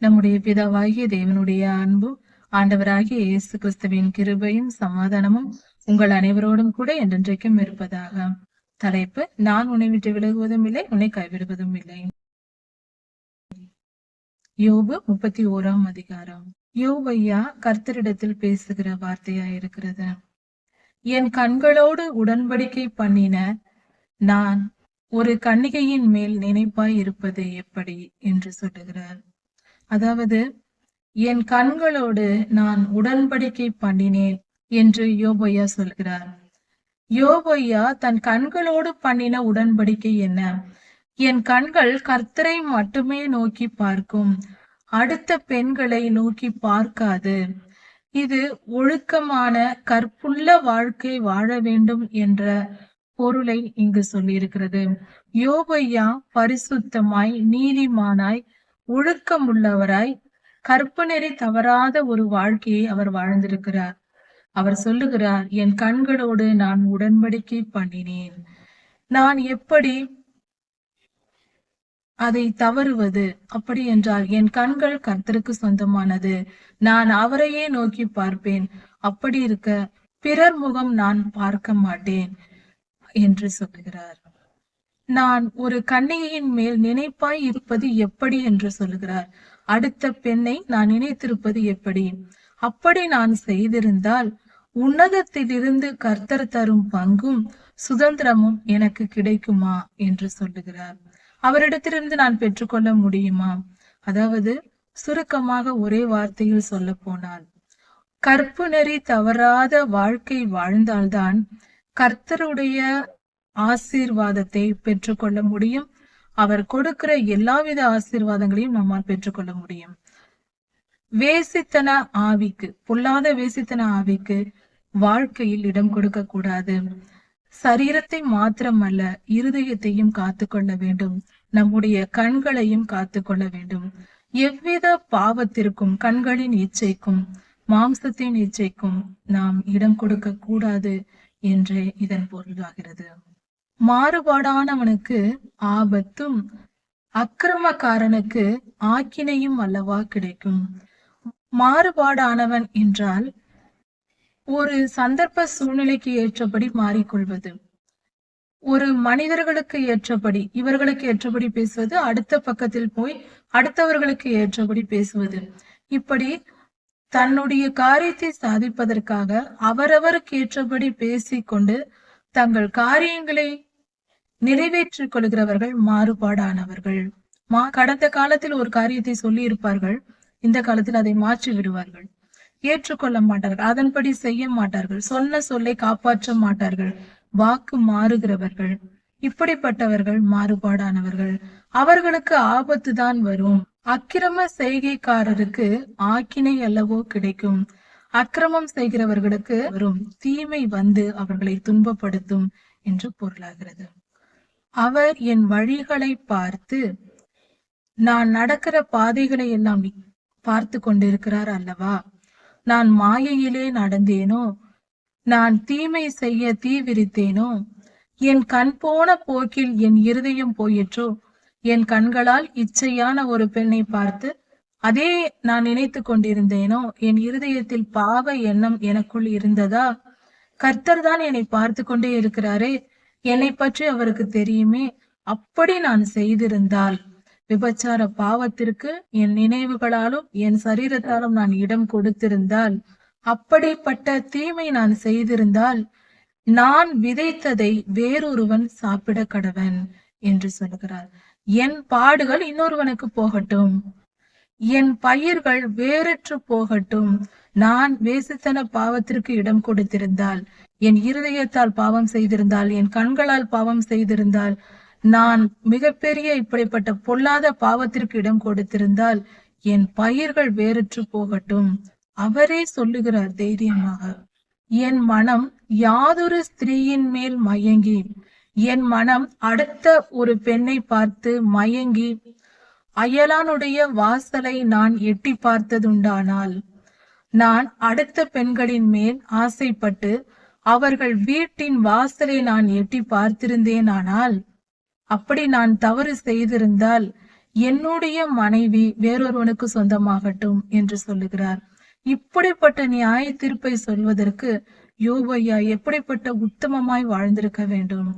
நம்முடைய பிதாவாகிய தேவனுடைய அன்பும் ஆண்டவராகிய இயேசு கிறிஸ்துவின் கிருபையும் சமாதானமும் உங்கள் அனைவரோடும் கூட என்றென்றைக்கும் இருப்பதாக. தலைப்பு: நான் உன்னை விட்டு விலகுவதும் இல்லை, உன்னை கைவிடுவதும் இல்லை. யோபு 31ஆம் அதிகாரம். யோபு ஐயா கர்த்தரிடத்தில் பேசுகிற வார்த்தையா இருக்கிறது. என் கண்களோடு உடன்படிக்கை பண்ணின நான் ஒரு கன்னிகையின் மேல் நினைப்பாய் இருப்பது எப்படி என்று சொல்லுகிறார். அதாவது, என் கண்களோடு நான் உடன்படிக்கை பண்ணினேன் என்று யோபு ஐயா சொல்கிறார். யோபு ஐயா தன் கண்களோடு பண்ணின உடன்படிக்கை என்ன? என் கண்கள் கர்த்தரை மட்டுமே நோக்கி பார்க்கும், அடுத்த பெண்களை நோக்கி பார்க்காது. இது ஒழுக்கமான கற்புள்ள வாழ்க்கை வாழ வேண்டும் என்ற பொருளை இங்கு சொல்லியிருக்கிறது. யோபு ஐயா பரிசுத்தமாய், நீதிமானாய், ஒழுக்கமுள்ளவராய், கற்பு நெறி தவறாத ஒரு வாழ்க்கையை அவர் வாழ்ந்திருக்கிறார். அவர் சொல்லுகிறார், என் கண்களோடு நான் உடன்படிக்கை பண்ணினேன். நான் எப்படி அதை தவறுவது? அப்படி என்றால் என் கண்கள் கர்த்தருக்கு சொந்தமானது, நான் அவரையே நோக்கி பார்ப்பேன். அப்படி இருக்க பிறர் முகம் நான் பார்க்க மாட்டேன் என்று சொல்லுகிறார். நான் ஒரு கன்னிகையின் மேல் நினைப்பாய் இருப்பது எப்படி என்று சொல்லுகிறார். அடுத்த பெண்ணை நான் நினைத்திருப்பது எப்படி? அப்படி நான் செய்திருந்தால் உன்னதத்திலிருந்து கர்த்தர் தரும் பங்கும் சுதந்திரமும் எனக்கு கிடைக்குமா என்று சொல்லுகிறார். அவரிடத்திலிருந்து நான் பெற்றுக்கொள்ள முடியுமா? அதாவது, சுருக்கமாக ஒரே வார்த்தையில் சொல்ல போனால், கற்பு நெறி தவறாத வாழ்க்கை வாழ்ந்தால்தான் கர்த்தருடைய ஆசீர்வாதத்தை பெற்றுக்கொள்ள முடியும். அவர் கொடுக்கிற எல்லாவித ஆசீர்வாதங்களையும் நம்மால் பெற்றுக்கொள்ள முடியும். வேசித்தன ஆவிக்கு, பொல்லாத வேசித்தன ஆவிக்கு வாழ்க்கையில் இடம் கொடுக்க கூடாது. சரீரத்தை மாத்திரமல்ல, இருதயத்தையும் காத்து கொள்ள வேண்டும். நம்முடைய கண்களையும் காத்து கொள்ள வேண்டும். எவ்வித பாவத்திற்கும், கண்களின் இச்சைக்கும், மாம்சத்தின் இச்சைக்கும் நாம் இடம் கொடுக்க கூடாது என்றே இதன் பொருளாகிறது. மாறுபாடானவனுக்கு ஆபத்தும், அக்கிரமக்காரனுக்கு ஆக்கினையும் அல்லவா கிடைக்கும். மாறுபாடானவன் என்றால் ஒரு சந்தர்ப்ப சூழ்நிலைக்கு ஏற்றபடி மாறிக்கொள்வது, ஒரு மனிதர்களுக்கு ஏற்றபடி, இவர்களுக்கு ஏற்றபடி பேசுவது, அடுத்த பக்கத்தில் போய் அடுத்தவர்களுக்கு ஏற்றபடி பேசுவது, இப்படி தன்னுடைய காரியத்தை சாதிப்பதற்காக அவரவருக்கு ஏற்றபடி பேசிக்கொண்டு தங்கள் காரியங்களை நிறைவேற்றிக் கொள்கிறவர்கள் மாறுபாடானவர்கள். கடந்த காலத்தில் ஒரு காரியத்தை சொல்லி இருப்பார்கள், இந்த காலத்தில் அதை மாற்றி விடுவார்கள். ஏற்றுக்கொள்ள மாட்டார்கள், அதன்படி செய்ய மாட்டார்கள், சொன்ன சொல்லை காப்பாற்ற மாட்டார்கள், வாக்கு மாறுகிறவர்கள். இப்படிப்பட்டவர்கள் மாறுபாடானவர்கள். அவர்களுக்கு ஆபத்து தான் வரும். அக்கிரம செய்கைக்காரருக்கு ஆக்கினை அல்லவோ கிடைக்கும். அக்கிரமம் செய்கிறவர்களுக்கு வரும் தீமை வந்து அவர்களை துன்பப்படுத்தும் என்று பொருளாகிறது. அவர் என் வழிகளை பார்த்து, நான் நடக்கிற பாதைகளை எல்லாம் பார்த்து கொண்டிருக்கிறார் அல்லவா. நான் மாயையிலே நடந்தேனோ, நான் தீமை செய்ய தீ விரித்தேனோ, என் கண் போன போக்கில் என் இருதயம் போயிற்றோ, என் கண்களால் இச்சையான ஒரு பெண்ணை பார்த்து அதே நான் நினைத்து கொண்டிருந்தேனோ, என் இருதயத்தில் பாவ எண்ணம் எனக்குள் இருந்ததா? கர்த்தர் தான் என்னை பார்த்து கொண்டே இருக்கிறாரே, என்னை பற்றி அவருக்கு தெரியுமே. அப்படி நான் செய்திருந்தால், விபச்சார பாவத்திற்கு என் நினைவுகளாலும் என் சரீரத்தாலும் நான் இடம் கொடுத்திருந்தால், அப்படிப்பட்ட தீமை நான் செய்திருந்தால், நான் விதைத்ததை வேறொருவன் சாப்பிட கடவன் என்று சொல்கிறார். என் பாடுகள் இன்னொருவனுக்கு போகட்டும், என் பயிர்கள் வேறற்று போகட்டும். நான் வேசித்தன பாவத்திற்கு இடம் கொடுத்திருந்தால், என் இருதயத்தால் பாவம் செய்திருந்தால், என் கண்களால் பாவம் செய்திருந்தால், நான் மிகப்பெரிய இப்படிப்பட்ட பொல்லாத பாவத்திற்கு இடம் கொடுத்திருந்தால், என் பயிர்கள் வேறற்று போகட்டும். அவரே சொல்லுகிறார் தைரியமாக, என் மனம் யாதொரு ஸ்திரீயின் மேல் மயங்கி, என் மனம் அடுத்த ஒரு பெண்ணை பார்த்து மயங்கி அயலானுடைய வாசலை நான் எட்டி பார்த்ததுண்டானால், நான் அடுத்த பெண்களின் மேல் ஆசைப்பட்டு அவர்கள் வீட்டின் வாசலை நான் எட்டி பார்த்திருந்தேனானால், அப்படி நான் தவறு செய்திருந்தால் என்னுடைய மனைவி வேறொருவனுக்கு சொந்தமாகட்டும் என்று சொல்லுகிறார். இப்படிப்பட்ட நியாய தீர்ப்பை சொல்வதற்கு யோபையா எப்படிப்பட்ட உத்தமமாய் வாழ்ந்திருக்க வேண்டும்.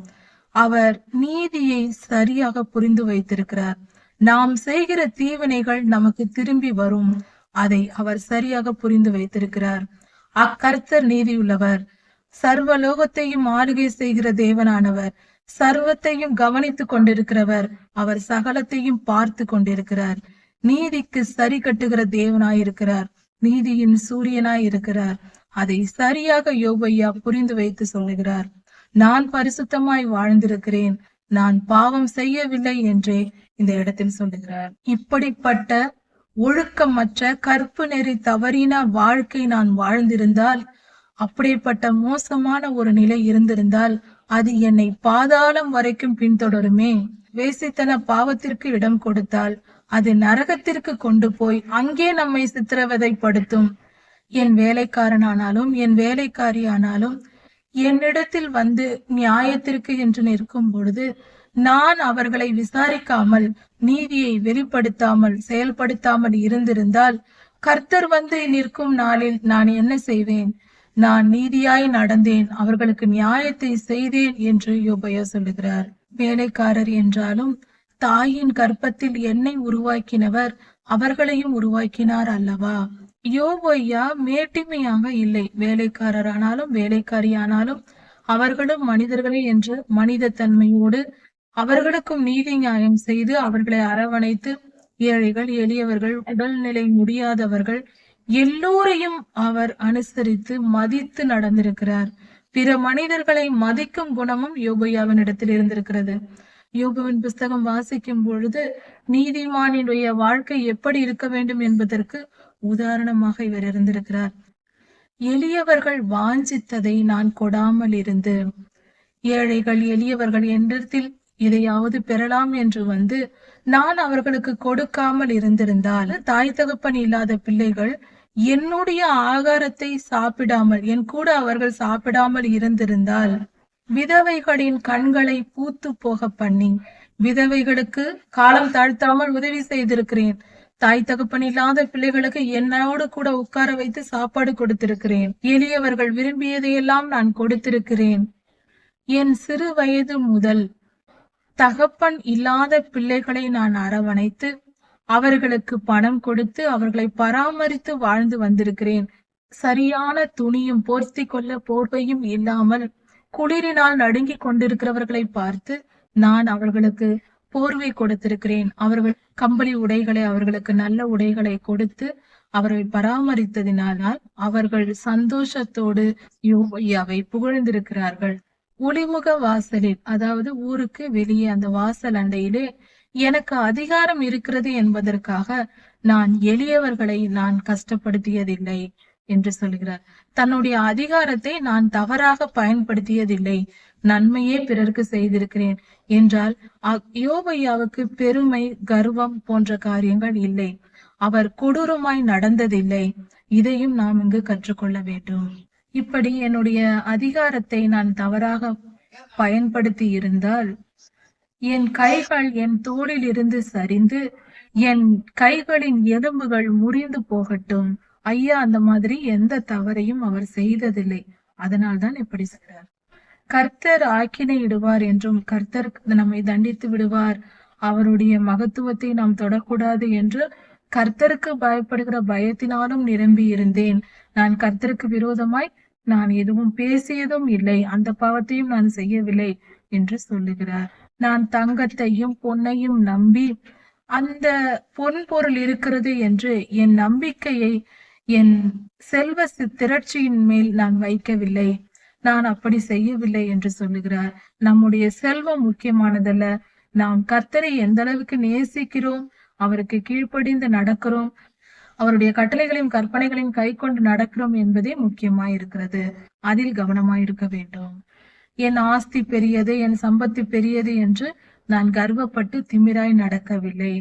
அவர் நீதியை சரியாக புரிந்து வைத்திருக்கிறார். நாம் செய்கிற தீவினைகள் நமக்கு திரும்பி வரும், அதை அவர் சரியாக புரிந்து வைத்திருக்கிறார். அக்கர்த்தர் நீதியுள்ளவர், சர்வலோகத்தையும் ஆளுகை செய்கிற தேவனானவர், சர்வத்தையும் கவனித்துக் கொண்டிருக்கிறவர், அவர் சகலத்தையும் பார்த்து கொண்டிருக்கிறார். நீதிக்கு சரி கட்டுகிற தேவனாயிருக்கிறார், நீதியின் சூரியனாய் இருக்கிறார். அதை சரியாக யோபையா புரிந்து வைத்து சொல்லுகிறார். நான் பரிசுத்தமாய் வாழ்ந்திருக்கிறேன், நான் பாவம் செய்யவில்லை என்றே இந்த இடத்தில் சொல்லுகிறார். இப்படிப்பட்ட ஒழுக்கமற்ற கற்பு நெறி தவறின வாழ்க்கை நான் வாழ்ந்திருந்தால், அப்படிப்பட்ட மோசமான ஒரு நிலை இருந்திருந்தால், அது என்னை பாதாளம் வரைக்கும் பின்தொடருமே. வேசித்தன பாவத்திற்கு இடம் கொடுத்தால் அது நரகத்திற்கு கொண்டு போய் அங்கே நம்மை சித்திரவதைப்படுத்தும். என் வேலைக்காரனானாலும் என் வேலைக்காரியானாலும் என்னிடத்தில் வந்து நியாயத்திற்கு என்று நிற்கும் பொழுது நான் அவர்களை விசாரிக்காமல் நீதியை வெளிப்படுத்தாமல் செயல்படுத்தாமல் இருந்திருந்தால், கர்த்தர் வந்து நிற்கும் நாளில் நான் என்ன செய்வேன்? நான் நீதியாய் நடந்தேன், அவர்களுக்கு நியாயத்தை செய்தேன் என்று யோபையா சொல்லுகிறார். வேலைக்காரர் என்றாலும் தாயின் கர்ப்பத்தில் என்னை உருவாக்கினவர் அவர்களையும் உருவாக்கினார் அல்லவா? யோபையா மேட்டிமையாக இல்லை. வேலைக்காரரானாலும் வேலைக்காரியானாலும் அவர்களும் மனிதர்களே என்று மனித தன்மையோடு அவர்களுக்கும் நீதி நியாயம் செய்து அவர்களை அரவணைத்து, ஏழைகள், எளியவர்கள், உடல்நிலை முடியாதவர்கள் எல்லோரையும் அவர் அனுசரித்து மதித்து நடந்திருக்கிறார். பிற மனிதர்களை மதிக்கும் குணமும் யோபையாவின் இடத்தில் இருந்திருக்கிறது. யோபுவின் புஸ்தகம் வாசிக்கும் பொழுது நீதிமானுடைய வாழ்க்கை எப்படி இருக்க வேண்டும் என்பதற்கு உதாரணமாக இவர் இருந்திருக்கிறார். எளியவர்கள் வாஞ்சித்ததை நான் கொடாமல் இருந்து, ஏழைகள் எளியவர்கள் என்னிடத்தில் எதையாவது பெறலாம் என்று வந்து நான் அவர்களுக்கு கொடுக்காமல் இருந்திருந்தால், தாய் தகப்பன் இல்லாத பிள்ளைகள் என்னுடைய ஆகாரத்தை சாப்பிடாமல், என் கூட அவர்கள் சாப்பிடாமல் இருந்திருந்தால், விதவைகளின் கண்களை பூத்து போக பண்ணி விதவைகளுக்கு காலம் தாழ்த்தாமல் உதவி செய்திருக்கிறேன். தாய் தகப்பன் இல்லாத பிள்ளைகளுக்கு என்னோடு கூட உட்கார வைத்து சாப்பாடு கொடுத்திருக்கிறேன். எளியவர்கள் விரும்பியதையெல்லாம் நான் கொடுத்திருக்கிறேன். என் சிறு வயது முதல் தகப்பன் இல்லாத பிள்ளைகளை நான் அரவணைத்து அவர்களுக்கு பணம் கொடுத்து அவர்களை பராமரித்து வாழ்ந்து வந்திருக்கிறேன். சரியான துணியும் போர்த்தி கொள்ள போர்வையும் இல்லாமல் குளிரினால் நடுங்கிக் கொண்டிருக்கிறவர்களை பார்த்து நான் அவர்களுக்கு போர்வை கொடுத்திருக்கிறேன். அவர்கள் கம்பளி உடைகளை, அவர்களுக்கு நல்ல உடைகளை கொடுத்து அவர்களை பராமரித்ததினால் அவர்கள் சந்தோஷத்தோடு யோபையாவை புகழ்ந்திருக்கிறார்கள். ஒளிமுக வாசலில், அதாவது ஊருக்கு வெளியே அந்த வாசல் அண்டையிலே எனக்கு அதிகாரம் இருக்கிறது என்பதற்காக நான் எளியவர்களை நான் கஷ்டப்படுத்தியதில்லை என்று சொல்கிறார். தன்னுடைய அதிகாரத்தை நான் தவறாக பயன்படுத்தியதில்லை, நன்மையே பிறருக்கு செய்திருக்கிறேன் என்றால் யோபையாவுக்கு பெருமை, கர்வம் போன்ற காரியங்கள் இல்லை. அவர் கொடூரமாய் நடந்ததில்லை. இதையும் நாம் இங்கு கற்றுக்கொள்ள வேண்டும். இப்படி என்னுடைய அதிகாரத்தை நான் தவறாக பயன்படுத்தி இருந்தால் என் கைகள் என் தோளில் இருந்து சரிந்து என் கைகளின் எலும்புகள் முறிந்து போகட்டும். ஐயா அந்த மாதிரி எந்த தவறையும் அவர் செய்ததில்லை. அதனால்தான் இப்படி செய்கிறார். கர்த்தர் ஆக்கினையிடுவார் என்றும் கர்த்தர் நம்மை தண்டித்து விடுவார், அவருடைய மகத்துவத்தை நாம் தொடக்கூடாது என்று கர்த்தருக்கு பயப்படுகிற பயத்தினாலும் நிரம்பி இருந்தேன். நான் கர்த்தருக்கு விரோதமாய் நான் எதுவும் பேசியதும் இல்லை, அந்த பாவத்தையும் நான் செய்யவில்லை என்று சொல்லுகிறார். நான் தங்கத்தையும் பொன்னையும் நம்பி அந்த பொன் பொருள் இருக்கிறது என்று என் நம்பிக்கையை என் செல்வ திரட்சியின் மேல் நான் வைக்கவில்லை, நான் அப்படி செய்யவில்லை என்று சொல்லுகிறார். நம்முடைய செல்வம் முக்கியமானதல்ல, நாம் கர்த்தரை எந்த அளவுக்கு நேசிக்கிறோம், அவருக்கு கீழ்ப்படிந்து நடக்கிறோம், அவருடைய கட்டளைகளையும் கற்பனைகளையும் கை கொண்டு நடக்கிறோம் என்பதே முக்கியமாயிருக்கிறது. அதில் கவனமாயிருக்க வேண்டும். என் ஆஸ்தி பெரியது, என் சம்பத்து பெரியது என்று நான் கர்வப்பட்டு திமிராய் நடக்கவில்லை.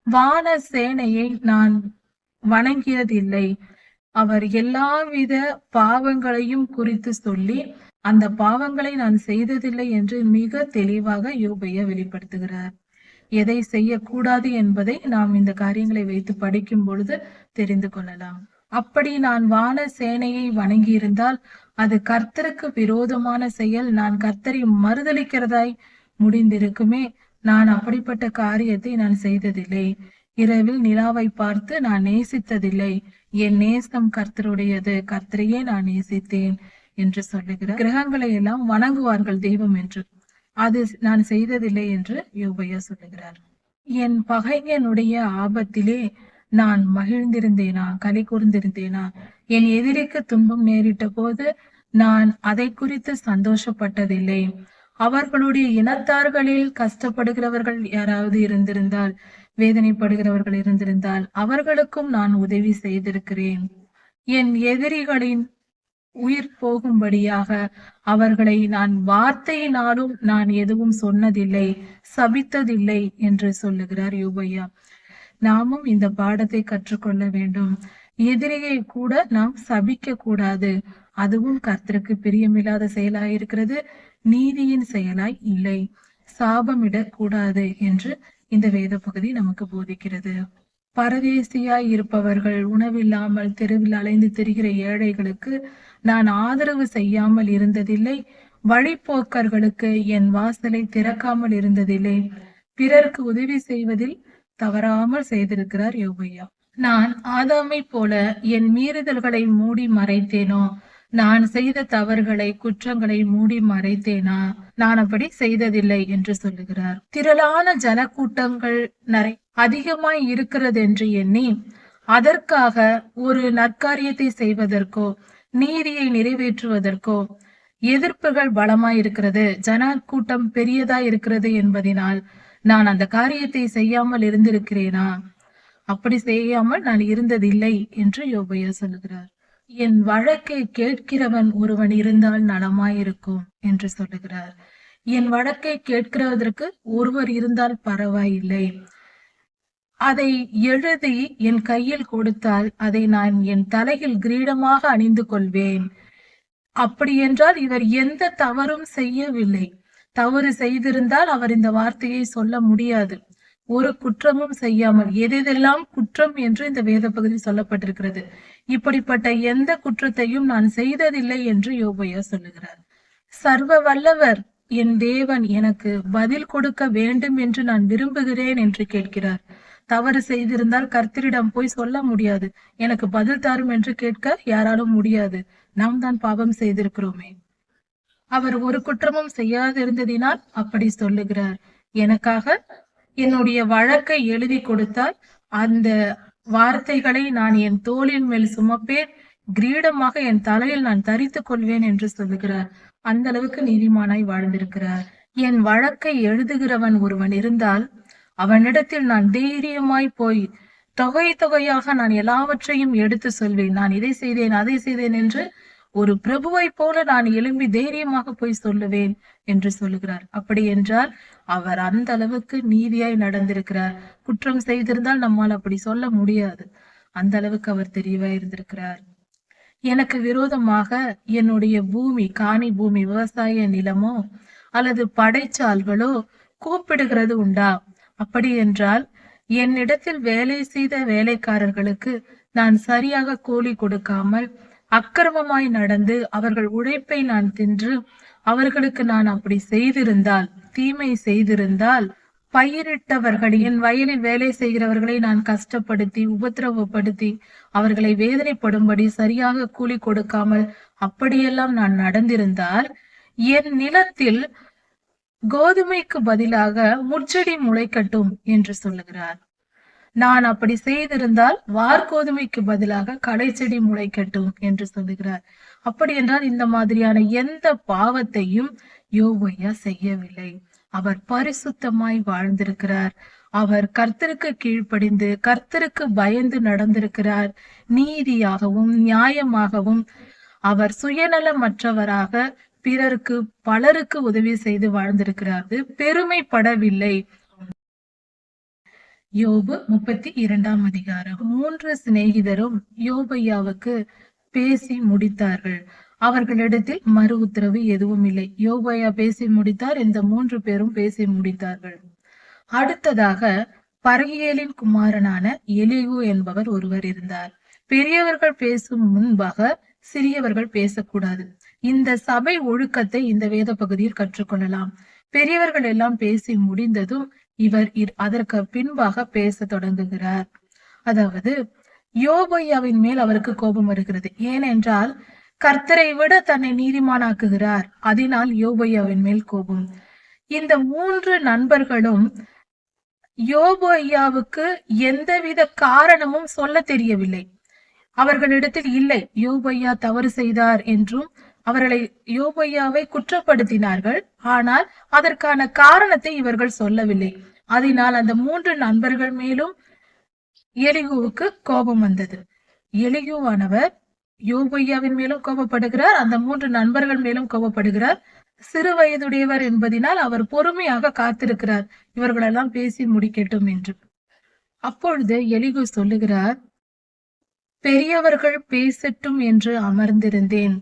வான சேனையை நான் வணங்கியதில்லை. அவர் எல்லாவித பாவங்களையும் குறித்து சொல்லி அந்த பாவங்களை நான் செய்ததில்லை என்று மிக தெளிவாக யோபையா வெளிப்படுத்துகிறார். எதை செய்யக்கூடாது என்பதை நாம் இந்த காரியங்களை வைத்து படிக்கும் பொழுது தெரிந்து கொள்ளலாம். அப்படி நான் வான சேனையை வணங்கியிருந்தால் அது கர்த்தருக்கு விரோதமான செயல், நான் கர்த்தரை மறுதலிக்கிறதாய் முடிந்திருக்குமே. நான் அப்படிப்பட்ட காரியத்தை நான் செய்ததில்லை. இரவில் நிலாவை பார்த்து நான் நேசித்ததில்லை. என் நேசம் கர்த்தருடையது, கர்த்தரையே நான் நேசித்தேன் என்று சொல்லுகிறார். கிரகங்களை எல்லாம் வணங்குவார்கள் தெய்வம் என்று, அது நான் செய்ததில்லை என்று யோபையா சொல்லுகிறார். என் பகைஞனுடைய ஆபத்திலே நான் மகிழ்ந்திருந்தேனா, களி கூர்ந்திருந்தேனா? என் எதிரிக்கு துன்பம் நேரிட்ட போது நான் அதை குறித்து சந்தோஷப்பட்டதில்லை. அவர்களுடைய இனத்தார்களில் கஷ்டப்படுகிறவர்கள் யாராவது இருந்திருந்தால், வேதனைப்படுகிறவர்கள் இருந்திருந்தால் அவர்களுக்கும் நான் உதவி செய்திருக்கிறேன். என் எதிரிகளின் உயிர் போகும்படியாக அவர்களை நான் வார்த்தையினாலும் நான் எதுவும் சொன்னதில்லை, சபித்ததில்லை என்று சொல்லுகிறார் யோபையா. நாமும் இந்த பாடத்தை கற்றுக்கொள்ள வேண்டும். எதிரியை கூட நாம் சபிக்க கூடாது. அதுவும் கர்த்தருக்கு பிரியமில்லாத செயலாய் இருக்கிறது, நீதியின் செயலாய் இல்லை. சாபமிடக் கூடாது என்று இந்த வேத பகுதி நமக்கு போதிக்கிறது. பரதேசியாய் இருப்பவர்கள், உணவில்லாமல் தெருவில் அலைந்து திரிகிற ஏழைகளுக்கு நான் ஆதரவு செய்யாமல் இருந்ததில்லை. வழிப்போக்கர்களுக்கு என் வாசலை திறக்காமல் இருந்ததில்லை. பிறருக்கு உதவி செய்வதில் தவறாமல் செய்திருக்கிறார் யோபையா. நான் ஆதாமை போல என் மீறுதல்களை மூடி மறைத்தேனோ? நான் செய்த தவறுகளை, குற்றங்களை மூடி மறைத்தேனா? நான் அப்படி செய்ததில்லை என்று சொல்லுகிறார். திரளான ஜனக்கூட்டங்கள் அதிகமாய் இருக்கிறது என்று எண்ணி அதற்காக ஒரு நற்காரியத்தை செய்வதற்கோ நீதியை நிறைவேற்றுவதற்கோ எதிர்ப்புகள் பலமாய் இருக்கிறது, ஜன கூட்டம் பெரியதா இருக்கிறது என்பதனால் நான் அந்த காரியத்தை செய்யாமல் இருந்திருக்கிறேனா? அப்படி செய்யாமல் நான் இருந்ததில்லை என்று யோபையா சொல்லுகிறார். என் வழக்கை கேட்கிறவன் ஒருவன் இருந்தால் நலமாயிருக்கும் என்று சொல்லுகிறார். என் வழக்கை கேட்கிறதற்கு ஒருவர் இருந்தால் பரவாயில்லை. அதை எழுதி என் கையில் கொடுத்தால் அதை நான் என் தலையில் கிரீடமாக அணிந்து கொள்வேன். அப்படி என்றால் இவர் எந்த தவறும் செய்யவில்லை. தவறு செய்திருந்தால் அவர் இந்த வார்த்தையை சொல்ல முடியாது. ஒரு குற்றமும் செய்யாமல், எதெல்லாம் குற்றம் என்று இந்த வேத பகுதியில் சொல்லப்பட்டிருக்கிறது, இப்படிப்பட்ட எந்த குற்றத்தையும் நான் செய்ததில்லை என்று யோபையா சொல்லுகிறார். சர்வ வல்லவர் என் தேவன் எனக்கு பதில் கொடுக்க வேண்டும் என்று நான் விரும்புகிறேன் என்று கேட்கிறார். தவறு செய்திருந்தால் கர்த்தரிடம் போய் சொல்ல முடியாது, எனக்கு பதில் தாரும் என்று கேட்க யாராலும் முடியாது. நாம் தான் பாவம் செய்திருக்கிறோமே. அவர் ஒரு குற்றமும் செய்யாதிருந்ததினால் அப்படி சொல்லுகிறார். எனக்காக என்னுடைய வழக்கை எழுதி கொடுத்தால் அந்த வார்த்தைகளை நான் என் தோளின் மேல் சுமப்பேன், கிரீடமாக என் தலையில் நான் தரித்துக் கொள்வேன் என்று சொல்லுகிறார். அந்த அளவுக்கு நீதிமானாய் வாழ்ந்திருக்கிறார். என் வழக்கை எழுதுகிறவன் ஒருவன் இருந்தால் அவனிடத்தில் நான் தைரியமாய் போய் தொகை தொகையாக நான் எல்லாவற்றையும் எடுத்து சொல்வேன். நான் இதை செய்தேன், அதை செய்தேன் என்று ஒரு பிரபுவை போல நான் எழும்பி தைரியமாக போய் சொல்லுவேன் என்று சொல்லுகிறார். அப்படி என்றால் அவர் அந்த அளவுக்கு நீதியாய் நடந்திருக்கிறார். குற்றம் செய்திருந்தால் நம்மால் அப்படி சொல்ல முடியாது. அந்த அளவுக்கு அவர் தெளிவாய் இருந்திருக்கிறார். எனக்கு விரோதமாக என்னுடைய பூமி, காணி பூமி, விவசாய நிலமோ அல்லது படைச்சால்களோ கூப்பிடுகிறது உண்டா? அப்படி என்றால் என்னிடத்தில் வேலை செய்த வேலைக்காரர்களுக்கு நான் சரியாக கூலி கொடுக்காமல் அக்கிரமமாய் நடந்து அவர்கள் உழைப்பை நான் தின்று அவர்களுக்கு நான் அப்படி செய்திருந்தால், தீமை செய்திருந்தால், பயிரிட்டவர்கள் என் வயலில் வேலை செய்கிறவர்களை நான் கஷ்டப்படுத்தி உபத்திரவப்படுத்தி அவர்களை வேதனைப்படும்படி சரியாக கூலி கொடுக்காமல் அப்படியெல்லாம் நான் நடந்திருந்தால் என் நிலத்தில் கோதுமைக்கு பதிலாக முட்செடி முளைக்கட்டும் என்று சொல்லுகிறார். நான் அப்படி செய்திருந்தால் வார்கோதுமைக்கு பதிலாக களைச்செடி முளைக்கட்டும் என்று சொல்லுகிறார். அப்படி என்றால் இந்த மாதிரியான எந்த பாவத்தையும் யோபையா செய்யவில்லை. அவர் பரிசுத்தமாய் வாழ்ந்திருக்கிறார். அவர் கர்த்தருக்கு கீழ்ப்படிந்து கர்த்தருக்கு பயந்து நடந்திருக்கிறார். நீதியாகவும் நியாயமாகவும் அவர் சுயநலமற்றவராக பிறருக்கு பலருக்கு உதவி செய்து வாழ்ந்திருக்கிறார். பெருமைப்படவில்லை. யோபு 32 அதிகாரம். 3 சிநேகிதரும் யோபையாவுக்கு பேசி முடித்தார்கள். அவர்களிடத்தில் மறு உத்தரவு எதுவும் இல்லை. யோபையா பேசி முடித்தார். இந்த 3 பேரும் பேசி முடித்தார்கள். அடுத்ததாக பரகியேலின் குமாரனான எலிகு என்பவர் ஒருவர் இருந்தார். பெரியவர்கள் பேசும் முன்பாக சிறியவர்கள் பேசக்கூடாது. இந்த சபை ஒழுக்கத்தை இந்த வேத பகுதியில் கற்றுக்கொள்ளலாம். பெரியவர்கள் எல்லாம் பேசி முடிந்ததும் இவர் அதற்கு பின்பாக பேச தொடங்குகிறார். அதாவது யோபையாவின் மேல் அவருக்கு கோபம் வருகிறது. ஏனென்றால் கர்த்தரை விட தன்னை நீதிமானாக்குகிறார். அதனால் யோபையாவின் மேல் கோபம். இந்த 3 நண்பர்களும் யோபையாவுக்கு எந்தவித காரணமும் சொல்ல தெரியவில்லை. அவர்களிடத்தில் இல்லை, யோபையா தவறு செய்தார் என்றும் அவர்களை யோபையாவை குற்றப்படுத்தினார்கள். ஆனால் அதற்கான காரணத்தை இவர்கள் சொல்லவில்லை. அதனால் அந்த 3 நண்பர்கள் மேலும் எலிகுவுக்கு கோபம் வந்தது. எலிகுவானவர் யோபையாவின் மேலும் கோபப்படுகிறார், அந்த 3 நண்பர்கள் மேலும் கோபப்படுகிறார். சிறு வயதுடையவர் என்பதனால் அவர் பொறுமையாக காத்திருக்கிறார், இவர்களெல்லாம் பேசி முடிக்கட்டும் என்று. அப்பொழுது எலிகு சொல்லுகிறார், பெரியவர்கள் பேசட்டும் என்று அமர்ந்திருந்தேன்.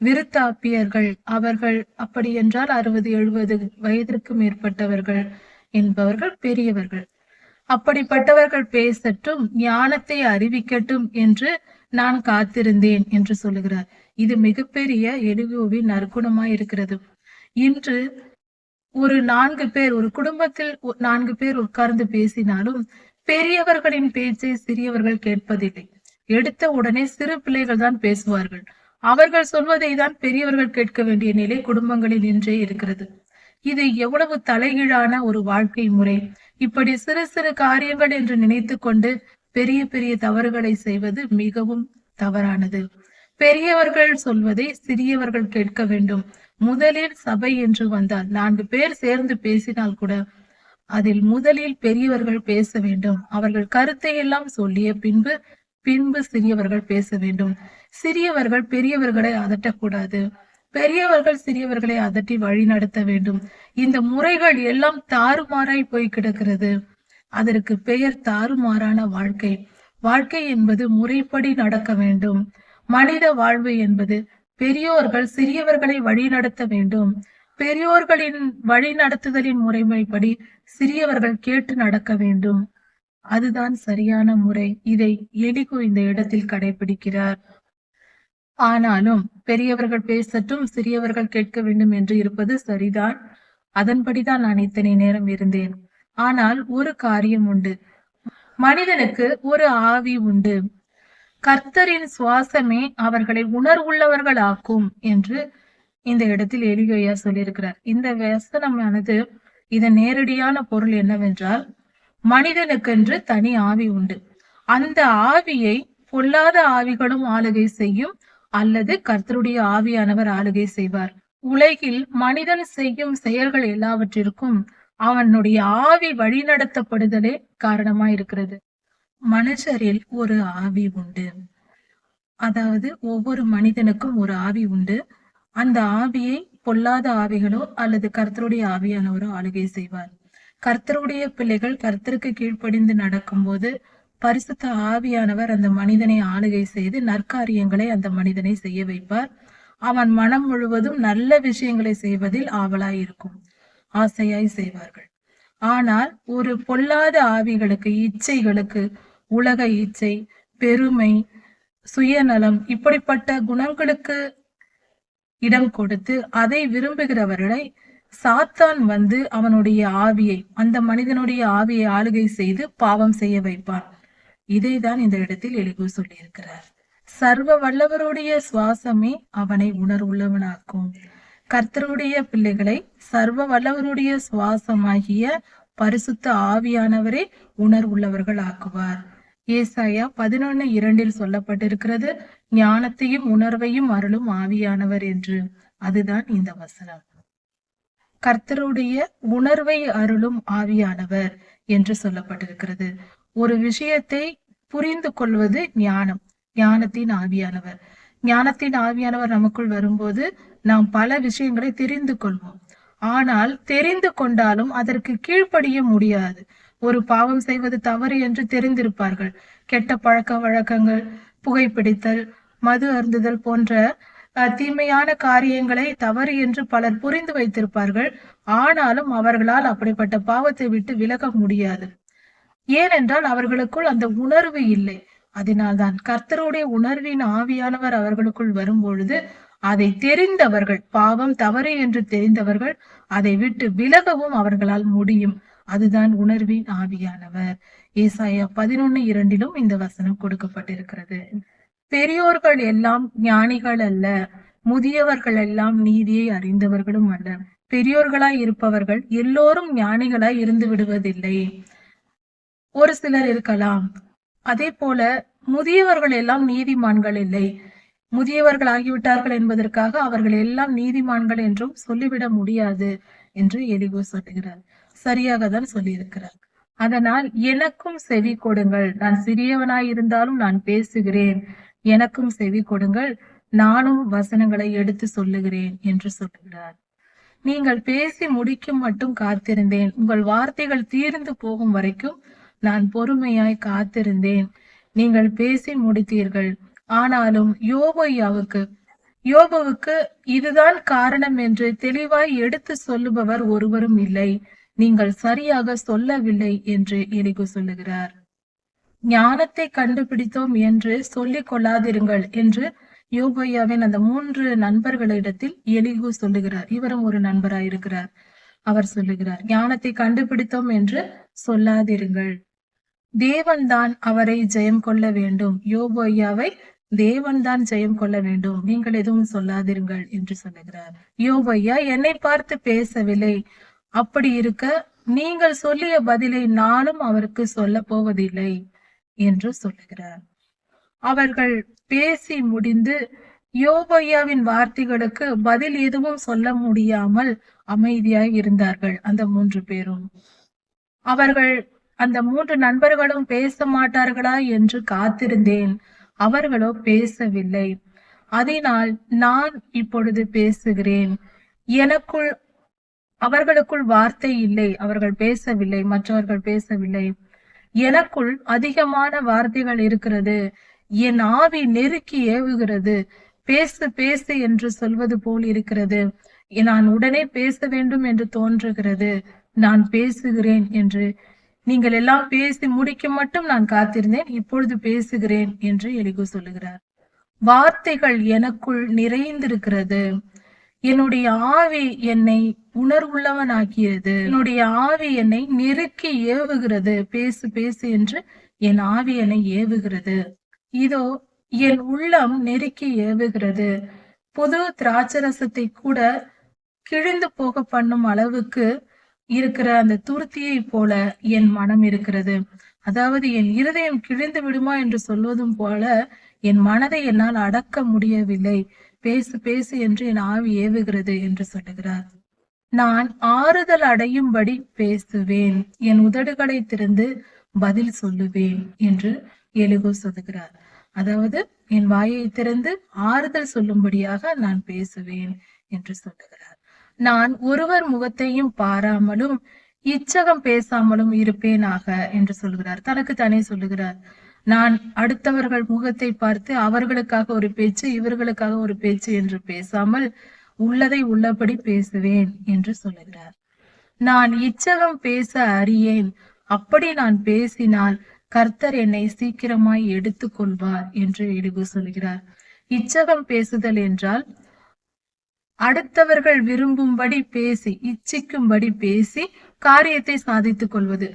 விருத்தாப்பியர்கள், அவர்கள் அப்படி என்றால் 60-70 வயதிற்கு மேற்பட்டவர்கள் என்பவர்கள் பெரியவர்கள். அப்படிப்பட்டவர்கள் பேசட்டும், ஞானத்தை அறிவிக்கட்டும் என்று நான் காத்திருந்தேன் என்று சொல்லுகிறார். இது மிகப்பெரிய எலிகுவின் நற்குணமாய் இருக்கிறது. இன்று ஒரு 4 பேர், ஒரு குடும்பத்தில் 4 பேர் உட்கார்ந்து பேசினாலும் பெரியவர்களின் பேச்சை சிறியவர்கள் கேட்பதில்லை. எடுத்த உடனே சிறு பிள்ளைகள் தான் பேசுவார்கள். அவர்கள் சொல்வதை தான் பெரியவர்கள் கேட்க வேண்டிய நிலை குடும்பங்களில் இன்றே இருக்கிறது. இது எவ்வளவு தலைகீழான ஒரு வாழ்க்கை முறை! இப்படி சிறு சிறு காரியங்கள் என்று நினைத்து கொண்டு பெரிய பெரிய தவறுகளை செய்வது மிகவும் தவறானது. பெரியவர்கள் சொல்வதை சிறியவர்கள் கேட்க வேண்டும். முதலில் சபை என்று வந்தால் 4 பேர் சேர்ந்து பேசினால் கூட அதில் முதலில் பெரியவர்கள் பேச வேண்டும். அவர்கள் கருத்தை எல்லாம் சொல்லிய பின்பு சிறியவர்கள் பேச வேண்டும். சிறியவர்கள் பெரியவர்களை அதட்டக்கூடாது. பெரியவர்கள் சிறியவர்களை அதட்டி வழி நடத்த வேண்டும். இந்த முறைகள் எல்லாம் தாறுமாறாய் போய் கிடக்கிறது. அதற்கு பெயர் தாறுமாறான வாழ்க்கை. வாழ்க்கை என்பது முறைப்படி நடக்க வேண்டும். மனித வாழ்வு என்பது பெரியோர்கள் சிறியவர்களை வழி நடத்த வேண்டும். பெரியோர்களின் வழி நடத்துதலின் முறைமைப்படி சிறியவர்கள் கேட்டு நடக்க வேண்டும். அதுதான் சரியான முறை. இதை எலிகு இந்த இடத்தில் கடைபிடிக்கிறார். ஆனாலும் பெரியவர்கள் பேசட்டும், சிறியவர்கள் கேட்க வேண்டும் என்று இருப்பது சரிதான். அதன்படிதான் நான் இத்தனை நேரம் இருந்தேன். ஆனால் ஒரு காரியம் உண்டு. மனிதனுக்கு ஒரு ஆவி உண்டு. கர்த்தரின் சுவாசமே அவர்களை உணர்வுள்ளவர்கள் ஆக்கும் என்று இந்த இடத்தில் எலிகையா சொல்லியிருக்கிறார். இந்த வசனமானது இதன் நேரடியான பொருள் என்னவென்றால், மனிதனுக்கென்று தனி ஆவி உண்டு. அந்த ஆவியை பொல்லாத ஆவிகளும் ஆளுகை செய்யும், அல்லது கர்த்தருடைய ஆவியானவர் ஆளுகை செய்வார். உலகில் மனிதன் செய்யும் செயல்கள் எல்லாவற்றிற்கும் அவனுடைய ஆவி வழிநடத்தப்படுதலே காரணமாய் இருக்கிறது. மனுஷரில் ஒரு ஆவி உண்டு. அதாவது ஒவ்வொரு மனிதனுக்கும் ஒரு ஆவி உண்டு. அந்த ஆவியை பொல்லாத ஆவிகளோ அல்லது கர்த்தருடைய ஆவியானவரோ ஆளுகை செய்வார். கர்த்தருடைய பிள்ளைகள் கர்த்தருக்கு கீழ்ப்படிந்து நடக்கும்போது பரிசுத்த ஆவியானவர் அந்த மனிதனை ஆளுகை செய்து நற்காரியங்களை அந்த மனிதனை செய்ய வைப்பார். அவன் மனம் முழுவதும் நல்ல விஷயங்களை செய்வதில் ஆவலாய் இருக்கும், ஆசையாய் செய்வார்கள். ஆனால் ஒரு பொல்லாத ஆவிகளுக்கு, இச்சைகளுக்கு, உலக இச்சை, பெருமை, சுயநலம், இப்படிப்பட்ட குணங்களுக்கு இடம் கொடுத்து அதை விரும்புகிறவர்களை சாத்தான் வந்து அவனுடைய ஆவியை, அந்த மனிதனுடைய ஆவியை ஆளுகை செய்து பாவம் செய்ய வைப்பான். இதைதான் இந்த இடத்தில் எலிகு சொல்லியிருக்கிறார். சர்வ வல்லவருடைய சுவாசமே அவனை உணர்வுள்ளவனாக்கும். கர்த்தருடைய பிள்ளைகளை சர்வ வல்லவருடைய சுவாசமாகிய பரிசுத்த ஆவியானவரே உணர்வுள்ளவர்கள் ஆக்குவார். ஏசாயா 11:2 சொல்லப்பட்டிருக்கிறது, ஞானத்தையும் உணர்வையும் அருளும் ஆவியானவர் என்று. அதுதான் இந்த வசனம். கர்த்தருடைய உணர்வை அருளும் ஆவியானவர் என்று சொல்லப்பட்டிருக்கிறது. ஒரு விஷயத்தை புரிந்து கொள்வது ஞானம், ஞானத்தின் ஆவியானவர். ஞானத்தின் ஆவியானவர் நமக்குள் வரும்போது நாம் பல விஷயங்களை தெரிந்து கொள்வோம். ஆனால் தெரிந்து கொண்டாலும் அதற்கு கீழ்ப்படிய முடியாது. ஒரு பாவம் செய்வது தவறு என்று தெரிந்திருப்பார்கள். கெட்ட பழக்க வழக்கங்கள், புகைப்பிடித்தல், மது அருந்துதல் போன்ற தீமையான காரியங்களை தவறு என்று பலர் புரிந்து வைத்திருப்பார்கள். ஆனாலும் அவர்களால் அப்படிப்பட்ட பாவத்தை விட்டு விலக முடியாது. ஏனென்றால் அவர்களுக்குள் அந்த உணர்வு இல்லை. அதனால்தான் கர்த்தருடைய உணர்வின் ஆவியானவர் அவர்களுக்குள் வரும்பொழுது அதை தெரிந்தவர்கள், பாவம் தவறு என்று தெரிந்தவர்கள் அதை விட்டு விலகவும் அவர்களால் முடியும். அதுதான் உணர்வின் ஆவியானவர். ஏசாயா 11:2 இந்த வசனம் கொடுக்கப்பட்டிருக்கிறது. பெரியோர்கள் எல்லாம் ஞானிகள் அல்ல, முதியவர்கள் எல்லாம் நீதியை அறிந்தவர்களும் அல்ல. பெரியோர்களாய் இருப்பவர்கள் எல்லோரும் ஞானிகளாய் இருந்து விடுவதில்லை. ஒரு சிலர் இருக்கலாம். அதே போல முதியவர்கள் எல்லாம் நீதிமான்கள் இல்லை. முதியவர்கள் ஆகிவிட்டார்கள் என்பதற்காக அவர்கள் எல்லாம் நீதிமான்கள் என்றும் சொல்லிவிட முடியாது என்று எலிகூ சொல்லுகிறார். சரியாக தான் சொல்லியிருக்கிறார். அதனால் எனக்கும் செவி கொடுங்கள், நான் சிறியவனாய் இருந்தாலும் நான் பேசுகிறேன், எனக்கும் செவி கொடுங்கள், நானும் வசனங்களை எடுத்து சொல்லுகிறேன் என்று சொல்லுகிறார். நீங்கள் பேசி முடிக்கும் மட்டும் காத்திருந்தேன், உங்கள் வார்த்தைகள் தீர்ந்து போகும் வரைக்கும் நான் பொறுமையாய் காத்திருந்தேன். நீங்கள் பேசி முடித்தீர்கள். ஆனாலும் யோபுவுக்கு இதுதான் காரணம் என்று தெளிவாய் எடுத்து சொல்லுபவர் ஒருவரும் இல்லை. நீங்கள் சரியாக சொல்லவில்லை என்று எலிகூ சொல்லுகிறார். ஞானத்தை கண்டுபிடித்தோம் என்று சொல்லிக் கொள்ளாதிருங்கள் என்று யோபையாவின் அந்த 3 நண்பர்களிடத்தில் எலிகூ சொல்லுகிறார். இவரும் ஒரு நண்பராயிருக்கிறார். அவர் சொல்லுகிறார், ஞானத்தை கண்டுபிடித்தோம் என்று சொல்லாதிருங்கள், தேவன்தான் அவரை ஜெயம் கொள்ள வேண்டும், யோபையாவை தேவன்தான் ஜெயம் கொள்ள வேண்டும், நீங்கள் எதுவும் சொல்லாதிருங்கள் என்று சொல்லுகிறார். யோபையா என்னை பார்த்து பேசவில்லை, அப்படி இருக்க நீங்கள் சொல்லிய பதிலை நானும் அவருக்கு சொல்ல போவதில்லை என்று சொல்லுகிறார். அவர்கள் பேசி முடிந்து யோபையாவின் வார்த்தைகளுக்கு பதில் எதுவும் சொல்ல முடியாமல் அமைதியாய் இருந்தார்கள் அந்த 3 பேரும். அவர்கள் அந்த 3 நண்பர்களும் பேச மாட்டார்களா என்று காத்திருந்தேன், அவர்களோ பேசவில்லை. அதனால் நான் இப்பொழுது பேசுகிறேன். அவர்களுக்குள் வார்த்தை இல்லை, அவர்கள் பேசவில்லை, மற்றவர்கள் பேசவில்லை. எனக்குள் அதிகமான வார்த்தைகள் இருக்கிறது, என் ஆவி நெருக்கி ஏவுகிறது, பேசு பேசு என்று சொல்வது போல் இருக்கிறது, நான் உடனே பேச வேண்டும் என்று தோன்றுகிறது, நான் பேசுகிறேன் என்று. நீங்கள் எல்லாம் பேசி முடிக்கும் மட்டும் நான் காத்திருந்தேன், இப்பொழுது பேசுகிறேன் என்று எலிகூ சொல்லுகிறார். வார்த்தைகள் எனக்குள் நிறைந்திருக்கிறது, என்னுடைய ஆவி என்னை உணர்வுள்ளவனாக்கியது, என்னுடைய ஆவி என்னை நெருக்கி ஏவுகிறது, பேசு பேசு என்று என் ஆவி என்னை ஏவுகிறது. இதோ என் உள்ளம் நெருக்கி ஏவுகிறது, புது திராட்சரசத்தை கூட கிழிந்து போக பண்ணும் அளவுக்கு இருக்கிற அந்த துருத்தியை போல என் மனம் இருக்கிறது. அதாவது என் இருதயம் கிழிந்து விடுமா என்று சொல்வதும் போல என் மனதை என்னால் அடக்க முடியவில்லை, பேசு பேசு என்று என் ஆவி ஏவுகிறது என்று சொல்லுகிறார். நான் ஆறுதல் அடையும்படி பேசுவேன், என் உதடுகளை திறந்து பதில் சொல்லுவேன் என்று எலிகூ சொல்லுகிறார். அதாவது என் வாயை திறந்து ஆறுதல் சொல்லும்படியாக நான் பேசுவேன் என்று சொல்லுகிறார். நான் ஒருவர் முகத்தையும் பாராமலும் இச்சகம் பேசாமலும் இருப்பேனாக என்று சொல்லுகிறார். தனக்கு தானே சொல்லுகிறார். நான் அடுத்தவர்கள் முகத்தை பார்த்து அவர்களுக்காக ஒரு பேச்சு, இவர்களுக்காக ஒரு பேச்சு என்று பேசாமல் உள்ளதை உள்ளபடி பேசுவேன் என்று சொல்லுகிறார். நான் இச்சகம் பேச அறியேன், அப்படி நான் பேசினால் கர்த்தர் என்னை சீக்கிரமாய் எடுத்துக் கொள்வார் என்று எலிகூ சொல்கிறார். இச்சகம் பேசுதல் என்றால் அடுத்தவர்கள் விரும்பும்படி பேசி, இச்சிக்கும்படி பேசி காரியத்தை சாதித்துக் கொள்வது.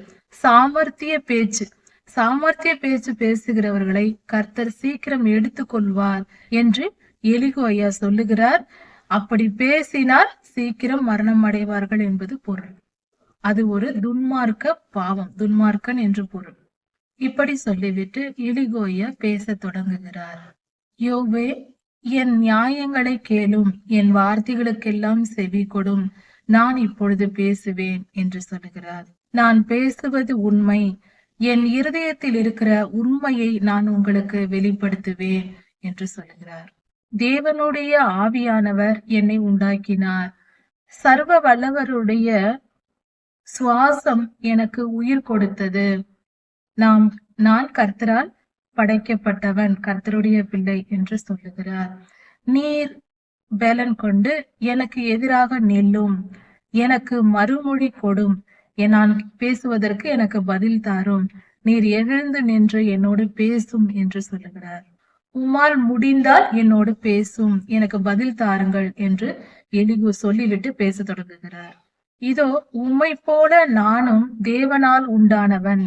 சாமர்த்திய பேச்சு பேசுகிறவர்களை கர்த்தர் சீக்கிரம் எடுத்துக் கொள்வார் என்று எலிகூ ஐயா சொல்லுகிறார். அப்படி பேசினால் சீக்கிரம் மரணம் அடைவார்கள் என்பது பொருள். அது ஒரு துன்மார்க்க பாவம், துன்மார்க்கன் என்று பொருள். இப்படி சொல்லிவிட்டு எலிகூ ஐயா பேச தொடங்குகிறார். யோபே, என் நியாயங்களை கேளும், என் வார்த்தைகளுக்கெல்லாம் செவி கொடும், நான் இப்பொழுது பேசுவேன் என்று சொல்லுகிறார். நான் பேசுவது உண்மை, என் இருதயத்தில் இருக்கிற உண்மையை நான் உங்களுக்கு வெளிப்படுத்துவேன் என்று சொல்லுகிறார். தேவனுடைய ஆவியானவர் என்னை உண்டாக்கினார், சர்வ வல்லவருடைய சுவாசம் எனக்கு உயிர் கொடுத்தது. நான் கர்த்தரால் படைக்கப்பட்டவன், கர்த்தருடைய பிள்ளை என்று சொல்லுகிறார். நீர் பேலன் கொண்டு எனக்கு எதிராக நில்லும், எனக்கு மறுமொழி கொடும், நான் பேசுவதற்கு எனக்கு பதில் தாரும், நீர் எழுந்து நின்று என்னோடு பேசும் என்று சொல்லுகிறார். உம்மால் முடிந்தால் என்னோடு பேசும், எனக்கு பதில் தாருங்கள் என்று எலிகு சொல்லிவிட்டு பேச தொடங்குகிறார். இதோ உம்மை போல நானும் தேவனால் உண்டானவன்,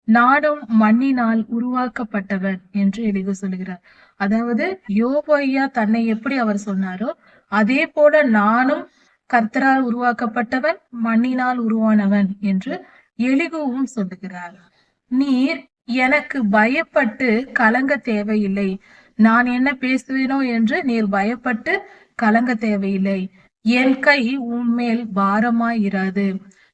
நானும் மண்ணினால் உருவாக்கப்பட்டவன் என்று எலிகு சொல்லுகிறார். அதாவது யோபு ஐயா தன்னை எப்படி அவர் சொன்னாரோ அதே போல நானும் கர்த்தரால் உருவாக்கப்பட்டவன், மண்ணினால் உருவானவன் என்று எலிகுவும் சொல்லுகிறார். நீர் எனக்கு பயப்பட்டு கலங்க தேவையில்லை, நான் என்ன பேசுவேனோ என்று நீர் பயப்பட்டு கலங்க தேவையில்லை, என் கை உம்மேல் பாரமாயிராது,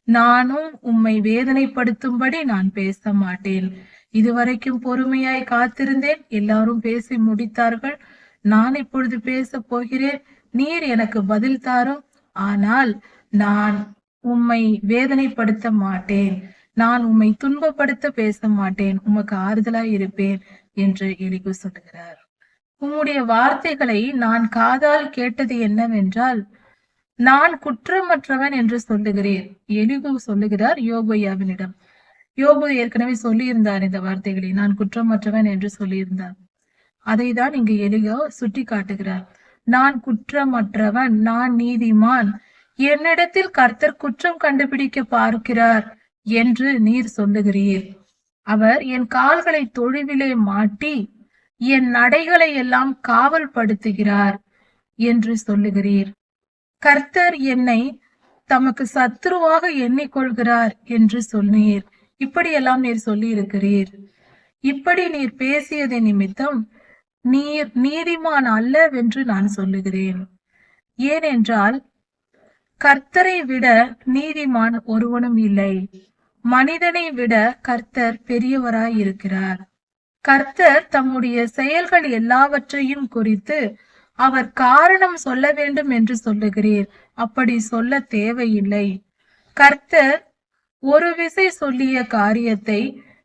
நானும் உம்மை வேதனைப்படுத்தும்படி நான் பேச மாட்டேன். இதுவரைக்கும் பொறுமையாய் காத்திருந்தேன், எல்லாரும் பேசி முடித்தார்கள், நான் இப்பொழுது பேச போகிறேன், நீர் எனக்கு பதில் தாரும், ஆனால் நான் உம்மை வேதனைப்படுத்த மாட்டேன், நான் உம்மை துன்பப்படுத்த பேச மாட்டேன், உமக்கு ஆறுதலாய் இருப்பேன் என்று எலிகு சொல்லுகிறார். உம்முடைய வார்த்தைகளை நான் காதால் கேட்டது என்னவென்றால், நான் குற்றமற்றவன் என்று சொல்லுகிறேன். எலிகு சொல்லுகிறார் யோபு ஐயாவினிடம். யோபு ஏற்கனவே சொல்லியிருந்தார் இந்த வார்த்தைகளை, நான் குற்றமற்றவன் என்று சொல்லியிருந்தார். அதை தான் இங்கு எலிகோ சுட்டி காட்டுகிறார். நான் குற்றமற்றவன், நான் நீதிமான், என்னிடத்தில் கர்த்தர் குற்றம் கண்டுபிடிக்க பார்க்கிறார் என்று நீர் சொல்லுகிறீர். அவர் என் கால்களை தொழுவிலே மாட்டி என் நடைகளை எல்லாம் காவல் படுத்துகிறார் என்று சொல்லுகிறீர். கர்த்தர் என்னை தமக்கு சத்துருவாக எண்ணிக்கொள்கிறார் என்று சொன்னீர். இப்படியெல்லாம் நீர் சொல்லி இருக்கிறீர். இப்படி நீர் பேசியதை நிமித்தம் நீர் நீதிமான் அல்லவென்று நான் சொல்லுகிறேன். ஏனென்றால் கர்த்தரை விட நீதிமான் ஒருவனும் இல்லை, மனிதனை விட கர்த்தர் பெரியவராய் இருக்கிறார். கர்த்தர் தம்முடைய செயல்கள் எல்லாவற்றையும் குறித்து அவர் காரணம் சொல்ல வேண்டும் என்று சொல்லுகிறீர். அப்படி சொல்ல தேவையில்லை. கர்த்தர் ஒரு விசை சொல்லிய காரியத்தை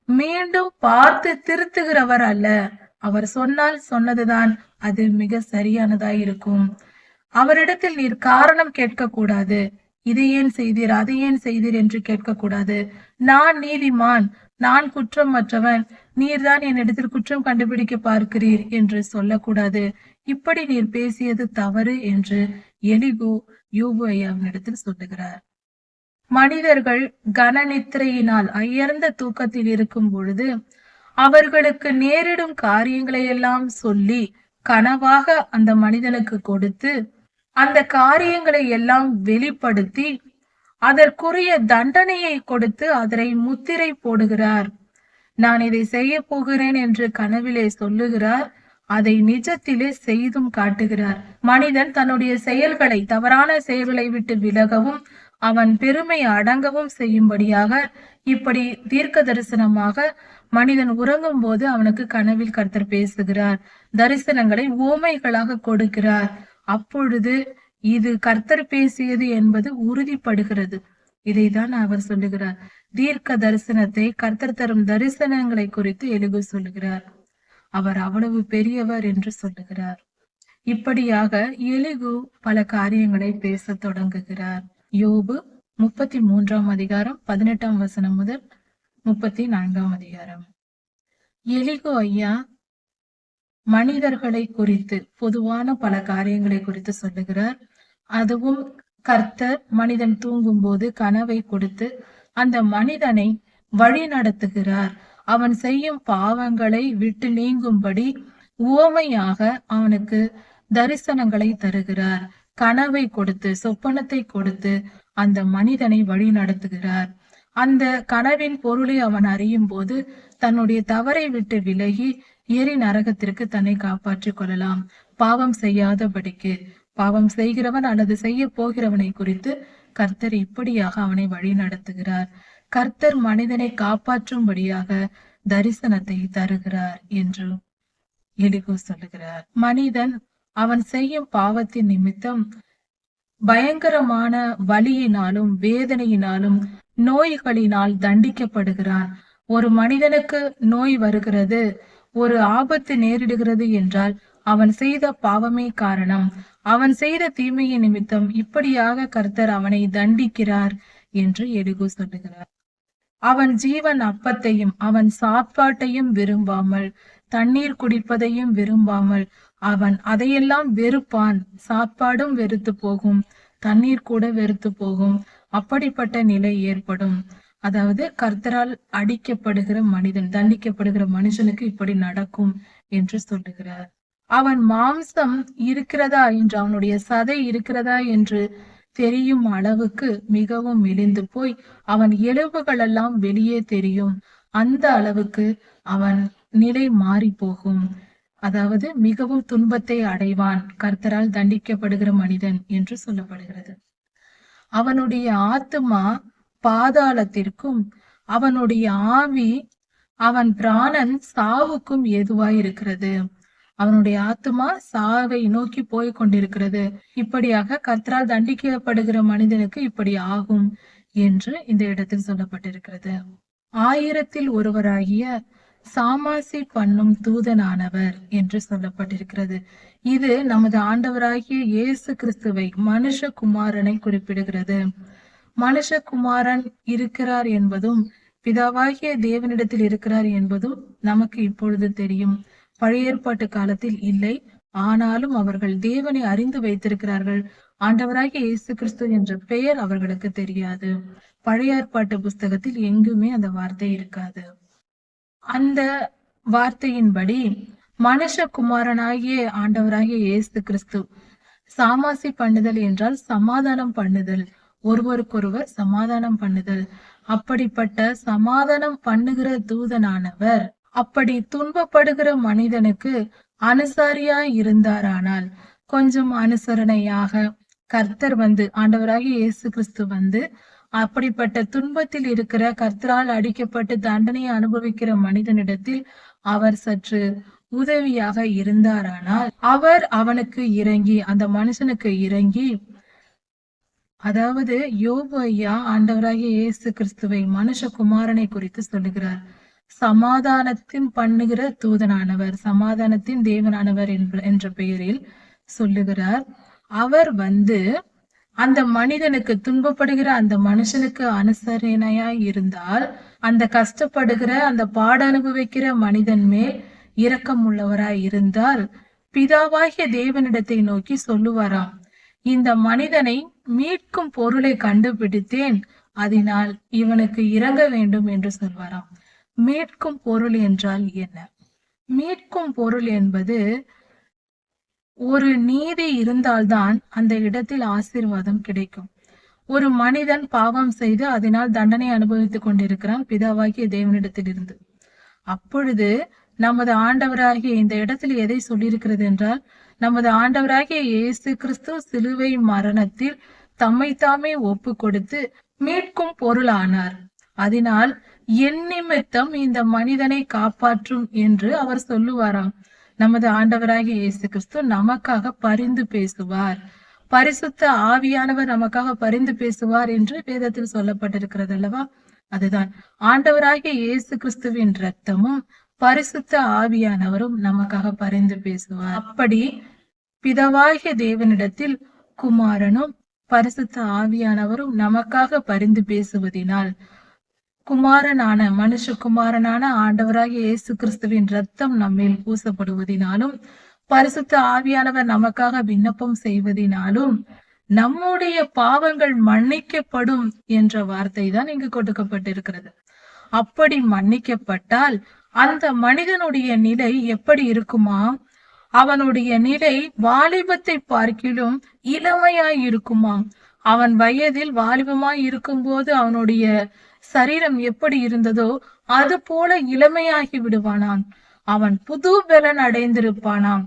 மீண்டும் பார்த்து திருத்துகிறவர் அல்ல. அவர் சொன்னால் சொன்னதுதான் அது மிக சரியானதாய் இருக்கும். அவரிடத்தில் நீர் காரணம் கேட்க கூடாது. இதை ஏன் செய்தீர், அதை ஏன் செய்தீர் என்று கேட்கக்கூடாது. நான் நீதிமான், நான் குற்றமற்றவன், நீர்தான் என்னிடத்தில் குற்றம் கண்டுபிடிக்க பார்க்கிறீர் என்று சொல்லக்கூடாது. இப்படி நீர் பேசியது தவறு என்று எலிகு யோபு ஐயாவினிடத்தில் சொல்லுகிறார். மனிதர்கள் கனநித்திரையினால் அயர்ந்த தூக்கத்தில் இருக்கும் பொழுது அவர்களுக்கு நேரிடும் காரியங்களை எல்லாம் சொல்லி கனவாக அந்த மனிதனுக்கு கொடுத்து அந்த காரியங்களை எல்லாம் வெளிப்படுத்தி அதற்குரிய தண்டனையை கொடுத்து அதனை முத்திரை போடுகிறார். நான் இதை செய்ய போகிறேன் என்று கனவிலே சொல்லுகிறார், அதை நிஜத்திலே செய்தும் காட்டுகிறார். மனிதன் தன்னுடைய செயல்களை, தவறான செயல்களை விட்டு விலகவும் அவன் பெருமை அடங்கவும் செய்யும்படியாக இப்படி தீர்க்க தரிசனமாக மனிதன் உறங்கும் போது அவனுக்கு கனவில் கர்த்தர் பேசுகிறார், தரிசனங்களை ஓமைகளாக கொடுக்கிறார். அப்பொழுது இது கர்த்தர் பேசியது என்பது உறுதிப்படுகிறது. இதைதான் அவர் சொல்லுகிறார். தீர்க்க தரிசனத்தை, கர்த்தர் தரும் தரிசனங்களை குறித்து எலிகு சொல்லுகிறார். அவர் அவ்வளவு பெரியவர் என்று சொல்லுகிறார். இப்படியாக எலிகு பல காரியங்களை பேச தொடங்குகிறார். யோபு 33ஆம் அதிகாரம் 18ஆம் வசனம் முதல் 34ஆம் அதிகாரம். எலிகு ஐயா மனிதர்களை குறித்து பொதுவான பல காரியங்களை குறித்து சொல்லுகிறார். அதுவும் கர்த்தர் மனிதன் தூங்கும் போது கனவை கொடுத்து அந்த மனிதனை வழி நடத்துகிறார். அவன் செய்யும் பாவங்களை விட்டு நீங்கும்படி உவமையாக அவனுக்கு தரிசனங்களை தருகிறார். கனவை கொடுத்து, சொப்பனத்தை கொடுத்து அந்த மனிதனை வழி நடத்துகிறார். அந்த கனவின் பொருளை அவன் அறியும் போது தன்னுடைய தவறை விட்டு விலகி எரி நரகத்திற்கு தன்னை காப்பாற்றிக் கொள்ளலாம். பாவம் செய்யாதபடிக்கு, பாவம் செய்கிறவன் அல்லது செய்ய போகிறவனை குறித்து கர்த்தர் இப்படியாக அவனை வழி நடத்துகிறார். கர்த்தர் மனிதனை காப்பாற்றும்படியாக தரிசனத்தை தருகிறார் என்று எலிகு சொல்லுகிறார். மனிதன் அவன் செய்யும் பாவத்தின் நிமித்தம் பயங்கரமான வலியினாலும் வேதனையினாலும் நோய்களினால் தண்டிக்கப்படுகிறான். ஒரு மனிதனுக்கு நோய் வருகிறது, ஒரு ஆபத்து நேரிடுகிறது என்றால் அவன் செய்த பாவமே காரணம். அவன் செய்த தீமையின் நிமித்தம் இப்படியாக கர்த்தர் அவனை தண்டிக்கிறார் என்று எலிகூ சொல்லுகிறார். அவன் ஜீவன் அப்பத்தையும் அவன் சாப்பாட்டையும் விரும்பாமல் தண்ணீர் குடிப்பதையும் விரும்பாமல் அவன் அதையெல்லாம் வெறுப்பான். சாப்பாடும் வெறுத்து போகும், தண்ணீர் கூட வெறுத்து போகும். அப்படிப்பட்ட நிலை ஏற்படும். அதாவது கர்த்தரால் அடிக்கப்படுகிற மனிதன், தண்டிக்கப்படுகிற மனுஷனுக்கு இப்படி நடக்கும் என்று சொல்லுகிறார். அவன் மாம்சம் இருக்கிறதா என்று, அவனுடைய சதை இருக்கிறதா என்று தெரியும் அளவுக்கு மிகவும் மெலிந்து போய் அவன் எலும்புகள் எல்லாம் வெளியே தெரியும். அந்த அளவுக்கு அவன் நிலை மாறி போகும். அதாவது மிகவும் துன்பத்தை அடைவான் கர்த்தரால் தண்டிக்கப்படுகிற மனிதன் என்று சொல்லப்படுகிறது. அவனுடைய ஆத்துமா பாதாளத்திற்கும் அவனுடைய ஆவி, அவன் பிராணன் சாவுக்கும் ஏதுவாய் இருக்கிறது. அவனுடைய ஆத்துமா சாவை நோக்கி போய் கொண்டிருக்கிறது. இப்படியாக கர்த்தரால் தண்டிக்கப்படுகிற மனிதனுக்கு இப்படி ஆகும் என்று இந்த இடத்தில் சொல்லப்பட்டிருக்கிறது. 1000 ஒருவராகிய சாமாசி பண்ணும் தூதனானவர் என்று சொல்லப்பட்டிருக்கிறது. இது நமது ஆண்டவராகிய இயேசு கிறிஸ்துவை, மனுஷகுமாரனை குறிப்பிடுகிறது. மனுஷகுமாரன் இருக்கிறார் என்பதும் பிதாவாகிய தேவனிடத்தில் இருக்கிறார் என்பதும் நமக்கு இப்பொழுது தெரியும். பழைய ஏற்பாட்டு காலத்தில் இல்லை. ஆனாலும் அவர்கள் தேவனை அறிந்து வைத்திருக்கிறார்கள். ஆண்டவராகிய இயேசு கிறிஸ்து என்ற பெயர் அவர்களுக்கு தெரியாது. பழைய ஏற்பாட்டு புஸ்தகத்தில் எங்குமே அந்த வார்த்தை இருக்காது. அந்த வார்த்தையின்படி மனுஷகுமாரனாகிய ஆண்டவராகிய இயேசு கிறிஸ்து, சாமாசி பண்ணுதல் என்றால் சமாதானம் பண்ணுதல், ஒருவருக்கொருவர் சமாதானம் பண்ணுதல். அப்படிப்பட்ட சமாதானம் பண்ணுகிற தூதனானவர் அப்படி துன்பப்படுகிற மனிதனுக்கு அனுசாரியாய் இருந்தாரானால், கொஞ்சம் அனுசரணையாக கர்த்தர் வந்து, ஆண்டவராகிய இயேசு கிறிஸ்து வந்து அப்படிப்பட்ட துன்பத்தில் இருக்கிற, கர்த்தரால் அடிக்கப்பட்டு தண்டனையை அனுபவிக்கிற மனிதனிடத்தில் அவர் சற்று உதவியாக இருந்தாரானால், அவர் அவனுக்கு இறங்கி, அந்த மனுஷனுக்கு இறங்கி, அதாவது யோபு ஐயா ஆண்டவராகிய இயேசு கிறிஸ்துவை, மனுஷகுமாரனை குறித்து சொல்லுகிறார். சமாதானத்தின் பண்ணுகிற தூதனானவர், சமாதானத்தின் தேவனானவர் என்ற பெயரில் சொல்லுகிறார். அவர் வந்து அந்த மனிதனுக்கு, துன்பப்படுகிற அந்த மனுஷனுக்கு அனுசரணையாய் இருந்தால், அந்த கஷ்டப்படுகிற, அந்த பாட அனுபவிக்கிற மனிதன் மேல் இரக்கம் உள்ளவராய் இருந்தால், பிதாவாகிய தேவனிடத்தை நோக்கி சொல்லுவாராம், இந்த மனிதனை மீட்கும் பொருளை கண்டுபிடித்தேன், அதனால் இவனுக்கு இறங்க வேண்டும் என்று சொல்வாராம். மீட்கும் பொருள் என்றால் என்ன? மீட்கும் பொருள் என்பது, ஒரு நீதி இருந்தால்தான் அந்த இடத்தில் ஆசீர்வாதம் கிடைக்கும். ஒரு மனிதன் பாவம் செய்து அதனால் தண்டனை அனுபவித்துக் கொண்டிருக்கிறான் பிதாவாகிய தேவனிடத்தில் இருந்து. அப்பொழுது நமது ஆண்டவராகிய, இந்த இடத்தில் எதை சொல்லியிருக்கிறது என்றால், நமது ஆண்டவராகிய இயேசு கிறிஸ்து சிலுவை மரணத்தில் தம்மை தாமே ஒப்பு கொடுத்து மீட்கும் பொருளானார். அதனால் என் நிமித்தம் இந்த மனிதனை காப்பாற்றும் என்று அவர் சொல்லுவாராம். நமது ஆண்டவராகிய இயேசு கிறிஸ்து நமக்காக பரிந்து பேசுவார். பரிசுத்த ஆவியானவர் நமக்காக பரிந்து பேசுவார் என்று வேதத்தில் சொல்லப்பட்டிருக்கிறது அல்லவா? அதுதான் ஆண்டவராகிய இயேசு கிறிஸ்துவின் இரத்தமும் பரிசுத்த ஆவியானவரும் நமக்காக பரிந்து பேசுவார். அப்படி பிதாவாகிய தேவனிடத்தில் குமாரனும் பரிசுத்த ஆவியானவரும் நமக்காக பரிந்து பேசுவதினால், குமாரனான, மனுஷகுமாரனான ஆண்டவராகிய இயேசு கிறிஸ்துவின் இரத்தம் நம்மேல் பூசப்படுவதினாலும், பரிசுத்த ஆவியானவர் நமக்காக விண்ணப்பம் செய்வதினாலும் நம்முடைய பாவங்கள் மன்னிக்கப்படும் என்ற வார்த்தை தான் இங்கு கொடுக்கப்பட்டிருக்கிறது. அப்படி மன்னிக்கப்பட்டால் அந்த மனிதனுடைய நிலை எப்படி இருக்குமா? அவனுடைய நிலை வாலிபத்தை பார்க்கிலும் இளமையாய் இருக்குமா? அவன் வயதில் வாலிபமாய் இருக்கும்போது அவனுடைய சரீரம் எப்படி இருந்ததோ அது போல இளமையாகி விடுவானாம். அவன் புது பலன் அடைந்திருப்பானாம்.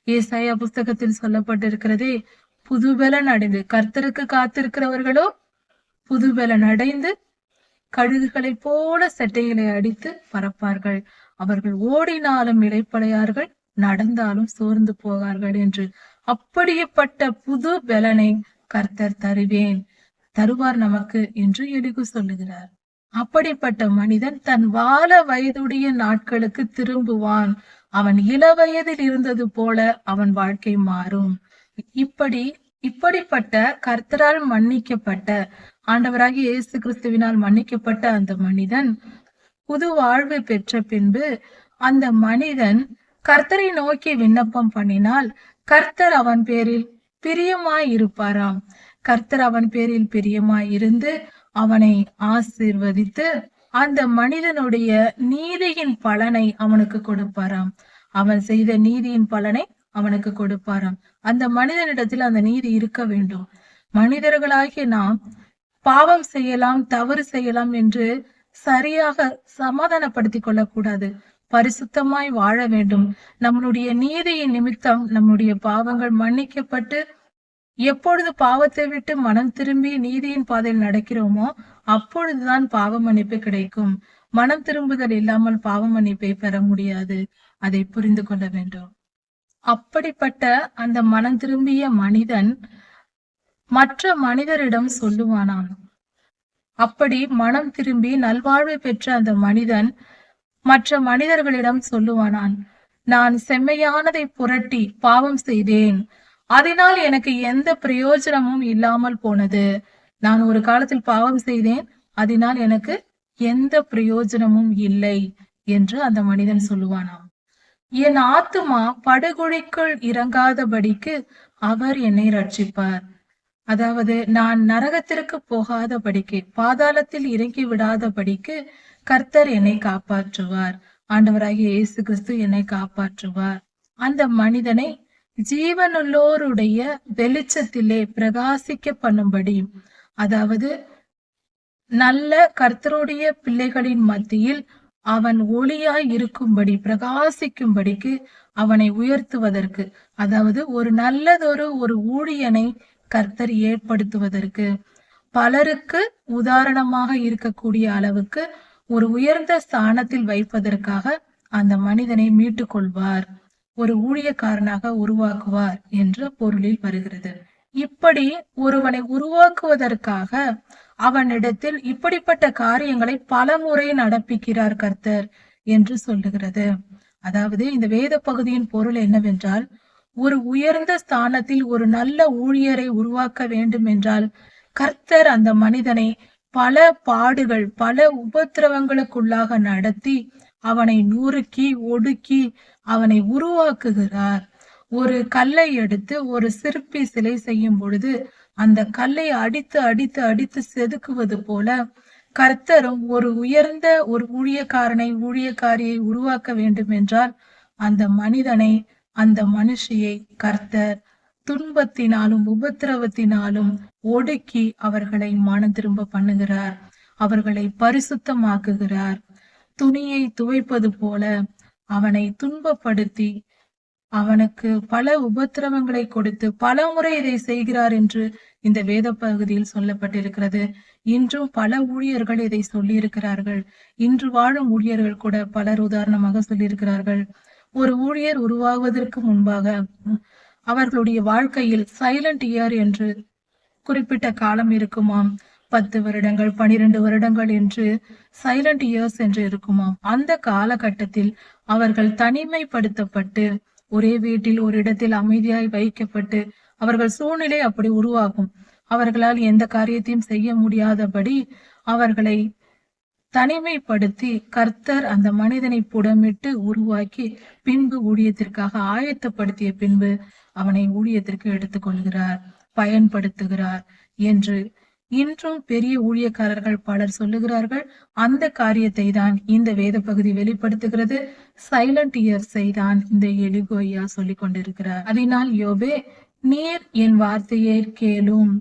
ஏசாயா புஸ்தகத்தில் சொல்லப்பட்டிருக்கிறதே, புது பலன் அடைந்து, கர்த்தருக்கு காத்திருக்கிறவர்களோ புது பலன் அடைந்து கழுகுகளை போல செட்டைகளை அடித்து பறப்பார்கள். அவர்கள் ஓடினாலும் இளைப்படையார்கள், நடந்தாலும் சோர்ந்து போவார்கள் என்று. அப்படியேப்பட்ட புது பலனை கர்த்தர் தருவார் நமக்கு என்று எலிகூ சொல்லுகிறார். அப்படிப்பட்ட மனிதன் தன் வால வயதுடைய நாட்களுக்கு திரும்புவான். அவன் இளவயதில் இருந்தது போல அவன் வாழ்க்கை மாறும். இப்படிப்பட்ட கர்த்தரால் மன்னிக்கப்பட்ட, ஆண்டவராகிய இயேசு கிறிஸ்துவினால் மன்னிக்கப்பட்ட அந்த மனிதன் புது வாழ்வு பெற்ற பின்பு அந்த மனிதன் கர்த்தரை நோக்கி விண்ணப்பம் பண்ணினால் கர்த்தர் அவன் பேரில் பிரியமாய் இருப்பாராம். கர்த்தர் அவன் பேரில் பிரியமாய் இருந்து அவனை ஆசீர்வதித்து அந்த மனிதனுடைய நீதியின் பலனை அவனுக்கு கொடுப்பாராம். அவன் செய்த நீதியின் பலனை அவனுக்கு கொடுப்பாராம். அந்த மனிதனிடத்தில் அந்த நீதி இருக்க வேண்டும். மனிதர்களாகிய நாம் பாவம் செய்யலாம், தவறு செய்யலாம் என்று சரியாக சமாதானப்படுத்திக் கொள்ளக்கூடாது. பரிசுத்தமாய் வாழ வேண்டும். நம்மளுடைய நீதியின் நிமித்தம் நம்முடைய பாவங்கள் மன்னிக்கப்பட்டு எப்பொழுது பாவத்தை விட்டு மனம் திரும்பி நீதியின் பாதையில் நடக்கிறோமோ அப்பொழுதுதான் பாவ மன்னிப்பு கிடைக்கும். மனம் திரும்புதல் இல்லாமல் பாவ மன்னிப்பை பெற முடியாது. அதை புரிந்து கொள்ள வேண்டும். அப்படிப்பட்ட அந்த மனம் திரும்பிய மனிதன் மற்ற மனிதரிடம் சொல்லுவானாம். அப்படி மனம் திரும்பி நல்வாழ்வு பெற்ற அந்த மனிதன் மற்ற மனிதர்களிடம் சொல்லுவானான், நான் செம்மையானதை புரட்டி பாவம் செய்தேன், அதனால் எனக்கு எந்த பிரயோஜனமும் இல்லாமல் போனது. நான் ஒரு காலத்தில் பாவம் செய்தேன், அதனால் எனக்கு எந்த பிரயோஜனமும் இல்லை என்று அந்த மனிதன் சொல்லுவானாம். என் ஆத்துமா படுகொழிக்குள் இறங்காதபடிக்கு அவர் என்னை ரட்சிப்பார். அதாவது நான் நரகத்திற்கு போகாதபடிக்கு, பாதாளத்தில் இறங்கி விடாதபடிக்கு கர்த்தர் என்னை காப்பாற்றுவார். ஆண்டவராகிய இயேசு கிறிஸ்து என்னை காப்பாற்றுவார். அந்த மனிதனை ஜீவனுள்ளோருடைய வெளிச்சத்திலே பிரகாசிக்க பண்ணும்படி, அதாவது நல்ல கர்த்தருடைய பிள்ளைகளின் மத்தியில் அவன் ஒளியாய் இருக்கும்படி, பிரகாசிக்கும்படிக்கு அவனை உயர்த்துவதற்கு, அதாவது ஒரு நல்லதொரு ஒரு ஊழியனை கர்த்தர் ஏற்படுத்துவதற்கு, பலருக்கு உதாரணமாக இருக்கக்கூடிய அளவுக்கு ஒரு உயர்ந்த ஸ்தானத்தில் வைப்பதற்காக அந்த மனிதனை மீட்டுக் கொள்வார், ஒரு ஊழியக்காரனாக உருவாக்குவார் என்ற பொருளில் வருகிறது. இப்படி ஒருவனை உருவாக்குவதற்காக அவனிடத்தில் இப்படிப்பட்ட காரியங்களை பலமுறை நடப்பிக்கிறார் கர்த்தர் என்று சொல்லுகிறது. அதாவது இந்த வேத பகுதியின் பொருள் என்னவென்றால், ஒரு உயர்ந்த ஸ்தானத்தில் ஒரு நல்ல ஊழியரை உருவாக்க வேண்டும் என்றால் கர்த்தர் அந்த மனிதனை பல பாடுகள், பல உபத்திரவங்களுக்குள்ளாக நடத்தி அவனை நுறுக்கி ஒடுக்கி அவனை உருவாக்குகிறார். ஒரு கல்லை எடுத்து ஒரு சிற்பி சிலை செய்யும் பொழுது அந்த கல்லை அடித்து அடித்து அடித்து செதுக்குவது போல கர்த்தரும் ஒரு உயர்ந்த ஒரு ஊழியக்காரியை உருவாக்க வேண்டும் என்றால் அந்த மனிதனை, அந்த மனுஷியை கர்த்தர் துன்பத்தினாலும் உபத்திரவத்தினாலும் ஒடுக்கி அவர்களை மனம் திரும்ப பண்ணுகிறார், அவர்களை பரிசுத்தமாக்குகிறார். துணியை துவைப்பது போல அவனை துன்பப்படுத்தி அவனுக்கு பல உபத்திரவங்களை கொடுத்து பல முறை இதை செய்கிறார் என்று இந்த வேத பகுதியில் சொல்லப்பட்டிருக்கிறது. இன்றும் பல ஊழியர்கள் இதை சொல்லி இருக்கிறார்கள். இன்று வாழும் ஊழியர்கள் கூட பலர் உதாரணமாக சொல்லியிருக்கிறார்கள். ஒரு ஊழியர் உருவாகுவதற்கு முன்பாக அவர்களுடைய வாழ்க்கையில் சைலண்ட் இயர் என்று குறிப்பிட்ட காலம் இருக்குமாம். 10 வருடங்கள் 12 வருடங்கள் என்று சைலண்ட் இயர்ஸ் என்று இருக்குமாம். அந்த காலகட்டத்தில் அவர்கள் தனிமைப்படுத்தப்பட்டு ஒரே வீட்டில் ஒரு இடத்தில் அமைதியாய் வைக்கப்பட்டு அவர்கள் சூழ்நிலை அப்படி உருவாகும். அவர்களால் எந்த காரியத்தையும் செய்ய முடியாதபடி அவர்களை தனிமைப்படுத்தி கர்த்தர் அந்த மனிதனை புடமிட்டு உருவாக்கி பின்பு ஊழியத்திற்காக ஆயத்தப்படுத்திய பின்பு அவனை ஊழியத்திற்கு எடுத்துக்கொள்கிறார், பயன்படுத்துகிறார் என்று இன்றும் பெரிய ஊழியக்காரர்கள் பலர் சொல்லுகிறார்கள். அந்த காரியத்தை தான் இந்த வேத பகுதி வெளிப்படுத்துகிறது. சைலண்ட் இயர்ஸை தான் இந்த எலிகூ ஐயா சொல்லிக் கொண்டிருக்கிறார். அதனால் யோபே, நீர் என் வார்த்தையை கேளும்,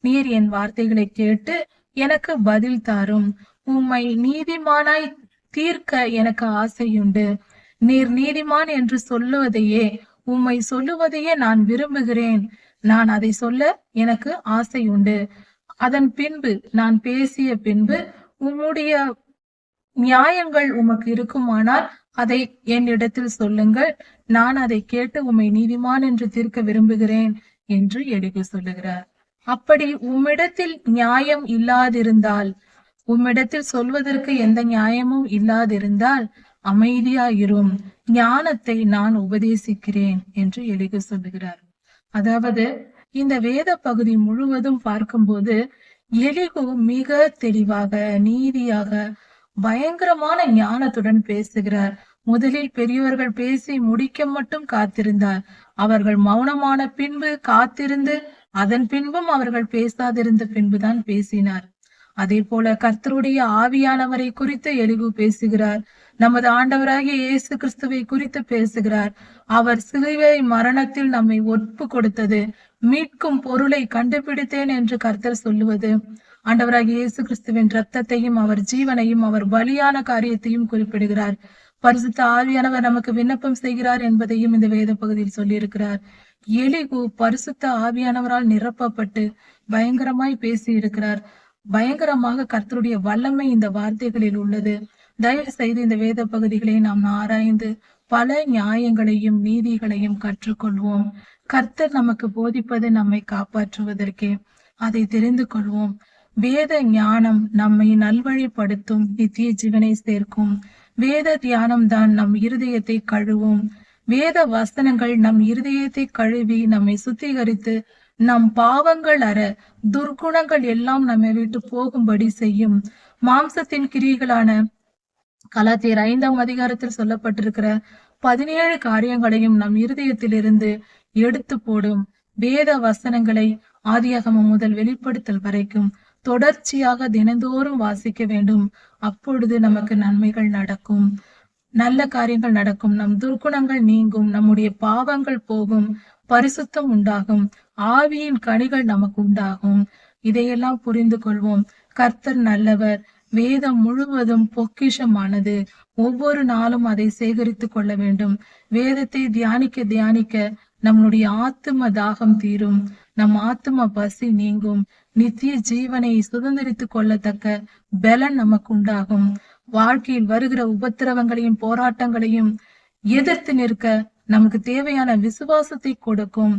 நீர் என் வார்த்தைகளை கேட்டு எனக்கு பதில் தாரும். உம்மை நீதிமானாய் தீர்க்க எனக்கு ஆசையுண்டு. நீர் நீதிமான் என்று சொல்லுவதையே, உம்மை சொல்லுவதையே நான் விரும்புகிறேன். நான் அதை சொல்ல எனக்கு ஆசையுண்டு. அதன் பின்பு நான் பேசிய பின்பு உம்முடைய நியாயங்கள் உமக்கு இருக்குமானால் அதை என்னிடத்தில் சொல்லுங்கள். நான் அதை கேட்டு உம்மை நீதிமான் என்று தீர்க்க விரும்புகிறேன் என்று எலிகூ சொல்லுகிறார். அப்படி உம்மிடத்தில் நியாயம் இல்லாதிருந்தால், உம்மிடத்தில் சொல்வதற்கு எந்த நியாயமும் இல்லாதிருந்தால் அமைதியாயிரும், ஞானத்தை நான் உபதேசிக்கிறேன் என்று எலிகு சொல்லுகிறார். அதாவது இந்த வேத பகுதி முழுவதும் பார்க்கும்போது எலிகு மிக தெளிவாக, நீதியாக, பயங்கரமான ஞானத்துடன் பேசுகிறார். முதலில் பெரியவர்கள் பேசி முடிக்க மட்டும் காத்திருந்தார். அவர்கள் மௌனமான பின்பு காத்திருந்து அதன் பின்பும் அவர்கள் பேசாதிருந்த பின்புதான் பேசினார். அதே போல கர்த்தருடைய ஆவியானவரை குறித்து எலிகு பேசுகிறார். நமது ஆண்டவராகிய இயேசு கிறிஸ்துவை குறித்து பேசுகிறார். அவர் சிலுவை மரணத்தில் நம்மை ஒப்பு கொடுத்தது, மீட்கும் பொருளை கண்டுபிடித்தேன் என்று கர்த்தர் சொல்லுவது, ஆண்டவராகிய இயேசு கிறிஸ்துவின் ரத்தத்தையும் அவர் ஜீவனையும் அவர் பலியான காரியத்தையும் குறிப்பிடுகிறார். பரிசுத்த ஆவியானவர் நமக்கு விண்ணப்பம் செய்கிறார் என்பதையும் இந்த வேத பகுதியில் சொல்லியிருக்கிறார். எலிகு பரிசுத்த ஆவியானவரால் நிரப்பப்பட்டு பயங்கரமாய் பேசி இருக்கிறார். பயங்கரமாக கர்த்தருடைய வல்லமை இந்த வார்த்தைகளில் உள்ளது. தயவு செய்து இந்த வேத பகுதிகளை நாம் ஆராய்ந்து பல நியாயங்களையும் நீதிகளையும் கற்றுக்கொள்வோம். கர்த்தர் நமக்கு போதிப்பது நம்மை காப்பாற்றுவதற்கே. அதை தெரிந்து கொள்வோம். வேத ஞானம் நம்மை நல்வழிப்படுத்தும், நித்திய ஜீவனை சேர்க்கும். வேத தியானம் தான் நம் இருதயத்தை கழுவும். வேத வசனங்கள் நம் இருதயத்தை கழுவி நம்மை சுத்திகரித்து நம் பாவங்கள் அற, துர்குணங்கள் எல்லாம் நம்மை விட்டு போகும்படி செய்யும். மாம்சத்தின் கிரியைகளான கலாத்தியர் 5ஆம் அதிகாரத்தில் சொல்லப்பட்டிருக்கிற 17 காரியங்களையும் நம் இருதயத்திலிருந்து எடுத்து போடும். வேத வசனங்களை ஆதியாகமம் முதல் வெளிப்படுத்தல் வரைக்கும் தொடர்ச்சியாக தினந்தோறும் வாசிக்க வேண்டும். அப்பொழுது நமக்கு நன்மைகள் நடக்கும், நல்ல காரியங்கள் நடக்கும், நம் துர்க்குணங்கள் நீங்கும், நம்முடைய பாவங்கள் போகும், பரிசுத்தம் உண்டாகும், ஆவியின் கனிகள் நமக்கு உண்டாகும். இதையெல்லாம் புரிந்து கொள்வோம். கர்த்தர் நல்லவர். வேதம் முழுவதும் பொக்கிஷமானது. ஒவ்வொரு நாளும் அதை சேகரித்து கொள்ள வேண்டும். வேதத்தை தியானிக்க தியானிக்க நம்முடைய ஆத்தும தாகம் தீரும், நம் ஆத்தும பசி நீங்கும், நித்திய ஜீவனை சுதந்திரித்துக் கொள்ளத்தக்க பலன் நமக்கு உண்டாகும். வாழ்க்கையில் வருகிற உபத்திரவங்களையும் போராட்டங்களையும் எதிர்த்து நிற்க நமக்கு தேவையான விசுவாசத்தை கொடுக்கும்,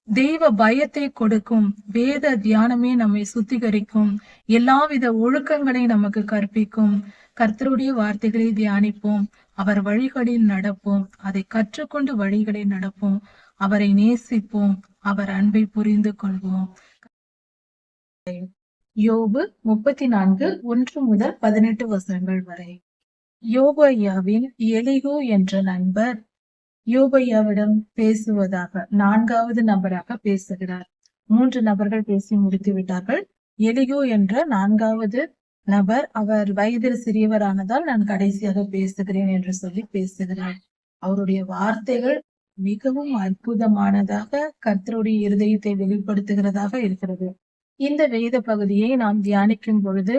தெய்வ பயத்தை கொடுக்கும். வேத தியானமே நம்மை சுத்திகரிக்கும், எல்லாவித ஒழுக்கங்களை நமக்கு கற்பிக்கும். கர்த்தருடைய வார்த்தைகளை தியானிப்போம், அவர் வழிகளில் நடப்போம், அதை கற்றுக்கொண்டு வழிகளில் நடப்போம், அவரை நேசிப்போம், அவர் அன்பை புரிந்து கொள்வோம். யோபு 34:1 முதல் 18 வசனங்கள் வரை. யோபு ஐயாவின் எலிகு என்ற நண்பர் யோபு ஐயாவிடம் பேசுவதாக 4வது நபராக பேசுகிறார். 3 நபர்கள் பேசி முடித்து விட்டார்கள். எலிகு என்ற 4வது நபர், அவர் வயதில் சிறியவரானதால் நான் கடைசியாக பேசுகிறேன் என்று சொல்லி பேசுகிறார். அவருடைய வார்த்தைகள் மிகவும் அற்புதமானதாக, கர்த்தருடைய இருதயத்தை வெளிப்படுத்துகிறதாக இருக்கிறது. இந்த வேத பகுதியை நாம் தியானிக்கும் பொழுது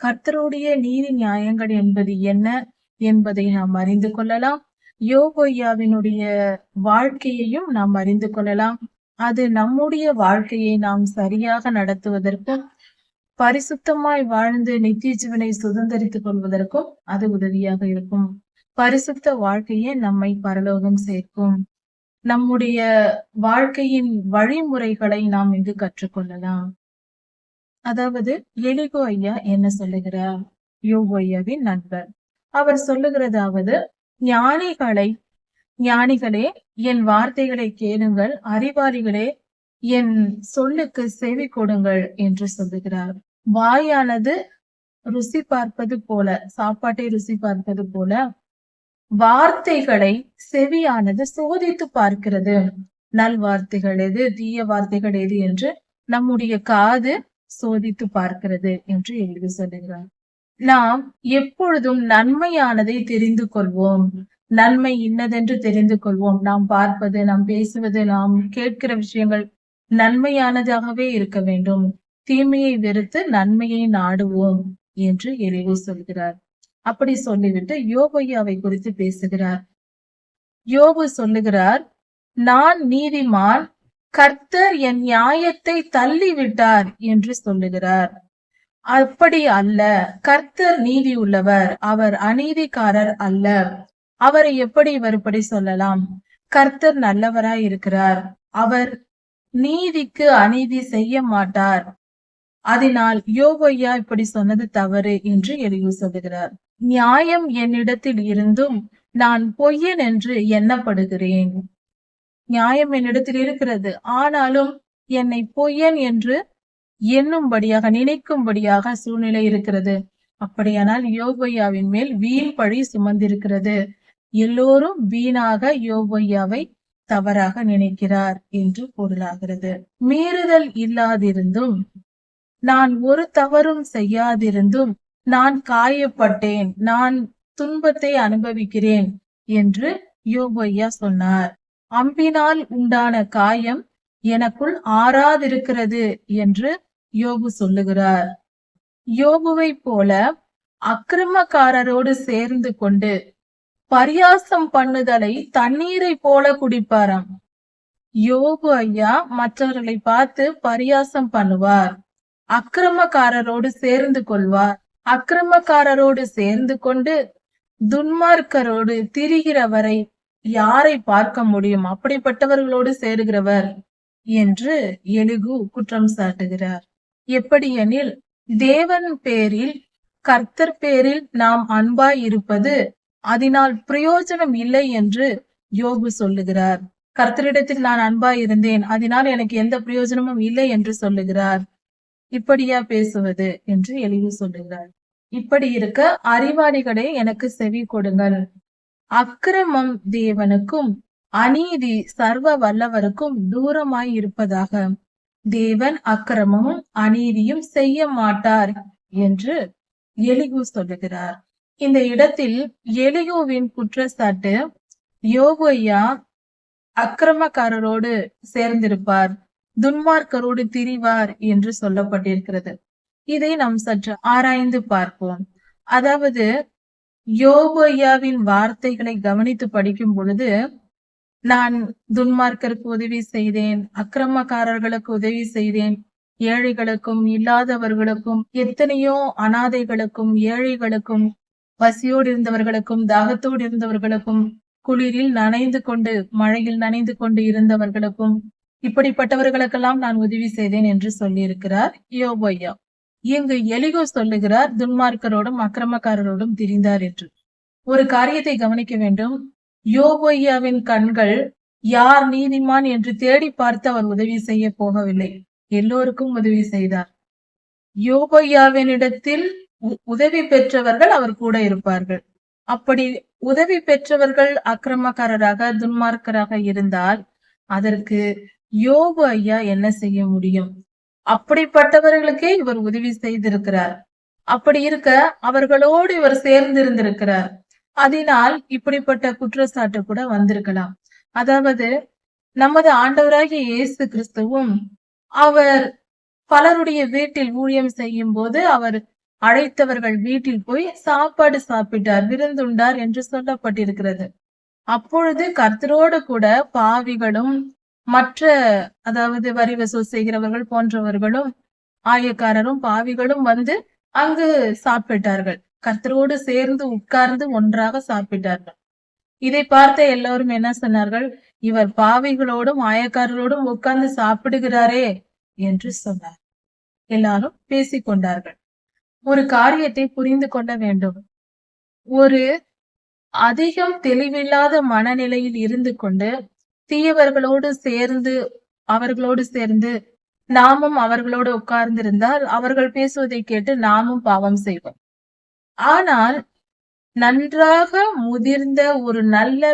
கர்த்தருடைய நீதி நியாயங்கள் என்பது என்ன என்பதை நாம் அறிந்து கொள்ளலாம். யோபு ஐயாவினுடைய வாழ்க்கையையும் நாம் அறிந்து கொள்ளலாம். அது நம்முடைய வாழ்க்கையை நாம் சரியாக நடத்துவதற்கும் பரிசுத்தமாய் வாழ்ந்து நித்திய ஜீவனை சுதந்திரித்துக் கொள்வதற்கும் அது உதவியாக இருக்கும். பரிசுத்த வாழ்க்கையே நம்மை பரலோகம் சேர்க்கும். நம்முடைய வாழ்க்கையின் வழிமுறைகளை நாம் இங்கு கற்றுக்கொள்ளலாம். அதாவது எலிகு ஐயா என்ன சொல்லுகிறார்? யோபு ஐயாவின் நண்பர் அவர் சொல்லுகிறதாவது, ஞானிகளே என் வார்த்தைகளை கேளுங்கள், அறிவாளிகளே என் சொல்லுக்கு செவி கொடுங்கள் என்று சொல்லுகிறார். வாயானது ருசி பார்ப்பது போல, சாப்பாட்டை ருசி பார்ப்பது போல, வார்த்தைகளை செவியானது சோதித்து பார்க்கிறது. நல் வார்த்தைகள் எது, தீய வார்த்தைகள் எது என்று நம்முடைய காது சோதித்து பார்க்கிறது என்று எழுதி சொல்லுகிறார். நாம் எப்பொழுதும் நன்மையானதை தெரிந்து கொள்வோம், நன்மை இன்னதென்று தெரிந்து கொள்வோம். நாம் பார்ப்பது, நாம் பேசுவது, நாம் கேட்கிற விஷயங்கள் நன்மையானதாகவே இருக்க வேண்டும். தீமையை வெறுத்து நன்மையை நாடுவோம் என்று எலிகு சொல்கிறார். அப்படி சொல்லிவிட்டு யோபு ஐயாவை குறித்து பேசுகிறார். யோபு சொல்லுகிறார், நான் நீதிமான், கர்த்தர் என் நியாயத்தை தள்ளிவிட்டார் என்று சொல்லுகிறார். அப்படி அல்ல, கர்த்தர் நீதி உள்ளவர், அவர் அநீதிக்காரர் அல்ல. அவரை எப்படி இவர்படி சொல்லலாம்? கர்த்தர் நல்லவராய் இருக்கிறார், அவர் நீதிக்கு அநீதி செய்ய மாட்டார். அதனால் யோபு ஐயா இப்படி சொன்னது தவறு என்று எலிகு சொல்லுகிறார். நியாயம் என்னிடத்தில் இருந்தும் நான் பொய்யன் என்று எண்ணப்படுகிறேன். நியாயம் என்னிடத்தில் இருக்கிறது, ஆனாலும் என்னை பொய்யன் என்று எண்ணும்படியாக, நினைக்கும்படியாக சூழ்நிலை இருக்கிறது. அப்படியானால் யோபையாவின் மேல் வீண் பழி சுமந்திருக்கிறது. எல்லோரும் வீணாக யோபையாவை தவறாக நினைக்கிறார் என்று பொருளாகிறது. மீறுதல் இல்லாதிருந்தும், நான் ஒரு தவறும் செய்யாதிருந்தும் நான் காயப்பட்டேன், நான் துன்பத்தை அனுபவிக்கிறேன் என்று யோபையா சொன்னார். அம்பினால் உண்டான காயம் எனக்குள் ஆறாதிருக்கிறது என்று யோபு சொல்லுகிறார். யோபுவை போல அக்கிரமக்காரரோடு சேர்ந்து கொண்டு பரியாசம் பண்ணுதலை தண்ணீரை போல குடிப்பாராம். யோபு ஐயா மற்றவர்களை பார்த்து பரியாசம் பண்ணுவார், அக்கிரமக்காரரோடு சேர்ந்து கொள்வார். அக்கிரமக்காரரோடு சேர்ந்து கொண்டு துன்மார்க்கரோடு திரிகிறவரை யாரை பார்க்க முடியும்? அப்படிப்பட்டவர்களோடு சேருகிறவர் என்று எலிகு குற்றம் சாட்டுகிறார். எப்படியெனில், தேவன் பேரில், கர்த்தர் பேரில் நாம் அன்பாய் இருப்பது அதனால் பிரயோஜனம் இல்லை என்று யோபு சொல்லுகிறார். கர்த்தரிடத்தில் நான் அன்பாய் இருந்தேன், அதனால் எனக்கு எந்த பிரயோஜனமும் இல்லை என்று சொல்லுகிறார். இப்படியா பேசுவது என்று எலிகு சொல்லுகிறார். இப்படி இருக்க அறிவாளிகளே எனக்கு செவி கொடுங்கள். அக்கிரமம் தேவனுக்கும் அநீதி சர்வ வல்லவருக்கும் தூரமாய் இருப்பதாக. தேவன் அக்கிரமமும் அநீதியும் செய்ய மாட்டார் என்று எலிகு சொல்லுகிறார். இந்த இடத்தில் எலிகுவின் குற்றச்சாட்டு, யோபு ஐயா அக்கிரமக்காரரோடு சேர்ந்திருப்பார், துன்மார்க்கரோடு திரிவார் என்று சொல்லப்பட்டிருக்கிறது. இதை நாம் சற்று ஆராய்ந்து பார்ப்போம். அதாவது யோபு ஐயாவின் வார்த்தைகளை கவனித்து படிக்கும் பொழுது, நான் துன்மார்க்கருக்கு உதவி செய்தேன், அக்கிரமக்காரர்களுக்கு உதவி செய்தேன், ஏழைகளுக்கும் இல்லாதவர்களுக்கும், எத்தனையோ அனாதைகளுக்கும் ஏழைகளுக்கும், பசியோடு இருந்தவர்களுக்கும் தாகத்தோடு இருந்தவர்களுக்கும், குளிரில் நனைந்து கொண்டு மழையில் நனைந்து கொண்டு இருந்தவர்களுக்கும், இப்படிப்பட்டவர்களுக்கெல்லாம் நான் உதவி செய்தேன் என்று சொல்லி இருக்கிறார் யோபு ஐயா. இங்கு எலிகு சொல்லுகிறார் துன்மார்க்கரோடும் அக்கிரமக்காரரோடும் திரிந்தார் என்று. ஒரு காரியத்தை கவனிக்க வேண்டும். யோபு ஐயாவின் கண்கள் யார் நீதிமான் என்று தேடி பார்த்து அவர் உதவி செய்ய போகவில்லை, எல்லோருக்கும் உதவி செய்தார். யோபு ஐயாவினிடத்தில் உதவி பெற்றவர்கள் அவர் கூட இருப்பார்கள். அப்படி உதவி பெற்றவர்கள் அக்கிரமக்காரராக துன்மார்க்கராக இருந்தால் அதற்கு யோபு ஐயா என்ன செய்ய முடியும்? அப்படிப்பட்டவர்களுக்கே இவர் உதவி செய்திருக்கிறார். அப்படி இருக்க அவர்களோடு இவர் சேர்ந்து இருந்திருக்கிறார். அதனால் இப்படிப்பட்ட குற்றச்சாட்டு கூட வந்திருக்கலாம். அதாவது நமது ஆண்டவராகிய இயேசு கிறிஸ்துவும் அவர் பலருடைய வீட்டில் ஊழியம் செய்யும் போது அவர் அழைத்தவர்கள் வீட்டில் போய் சாப்பாடு சாப்பிட்டார், விருந்துண்டார் என்று சொல்லப்பட்டிருக்கிறது. அப்பொழுது கர்த்தரோடு கூட பாவிகளும் மற்ற, அதாவது வரி வசூல் செய்கிறவர்கள் போன்றவர்களும் ஆயக்காரரும் பாவிகளும் வந்து அங்கு சாப்பிட்டார்கள். கர்த்தரோடு சேர்ந்து உட்கார்ந்து ஒன்றாக சாப்பிட்டார்கள். இதை பார்த்த எல்லோரும் என்ன சொன்னார்கள்? இவர் பாவிகளோடும் ஆயக்காரரோடும் உட்கார்ந்து சாப்பிடுகிறாரே என்று சொன்னார். எல்லாரும் பேசிக்கொண்டார்கள். ஒரு காரியத்தை புரிந்து கொள்ள வேண்டும். ஒரு அதிகம் தெளிவில்லாத மனநிலையில் இருந்து கொண்டு தீயவர்களோடு சேர்ந்து அவர்களோடு சேர்ந்து நாமும் அவர்களோடு உட்கார்ந்திருந்தால் அவர்கள் பேசுவதை கேட்டு நாமும் பாவம் செய்வோம். ஆனால் நன்றாக முதிர்ந்த ஒரு நல்ல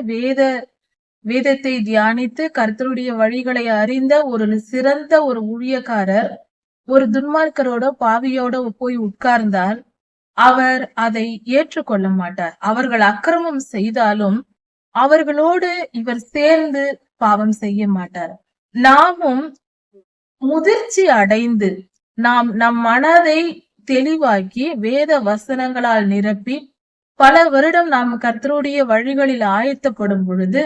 வேதத்தை தியானித்து கர்த்தருடைய வழிகளை அறிந்த ஒரு சிறந்த ஒரு ஊழியக்காரர் ஒரு துன்மார்க்கரோட பாவியோட போய் உட்கார்ந்தால் அவர் அதை ஏற்றுக்கொள்ள மாட்டார். அவர்கள் அக்கிரமம் செய்தாலும் அவர்களோடு இவர் சேர்ந்து பாவம் செய்ய மாட்டார். நாமும் முதிர்ச்சி அடைந்து நாம் நம் மனதை தெளிவாக்கி வேத வசனங்களால் நிரப்பி பல வருடம் நாம் கர்த்தருடைய வழிகளில் ஆயத்தப்படும் பொழுது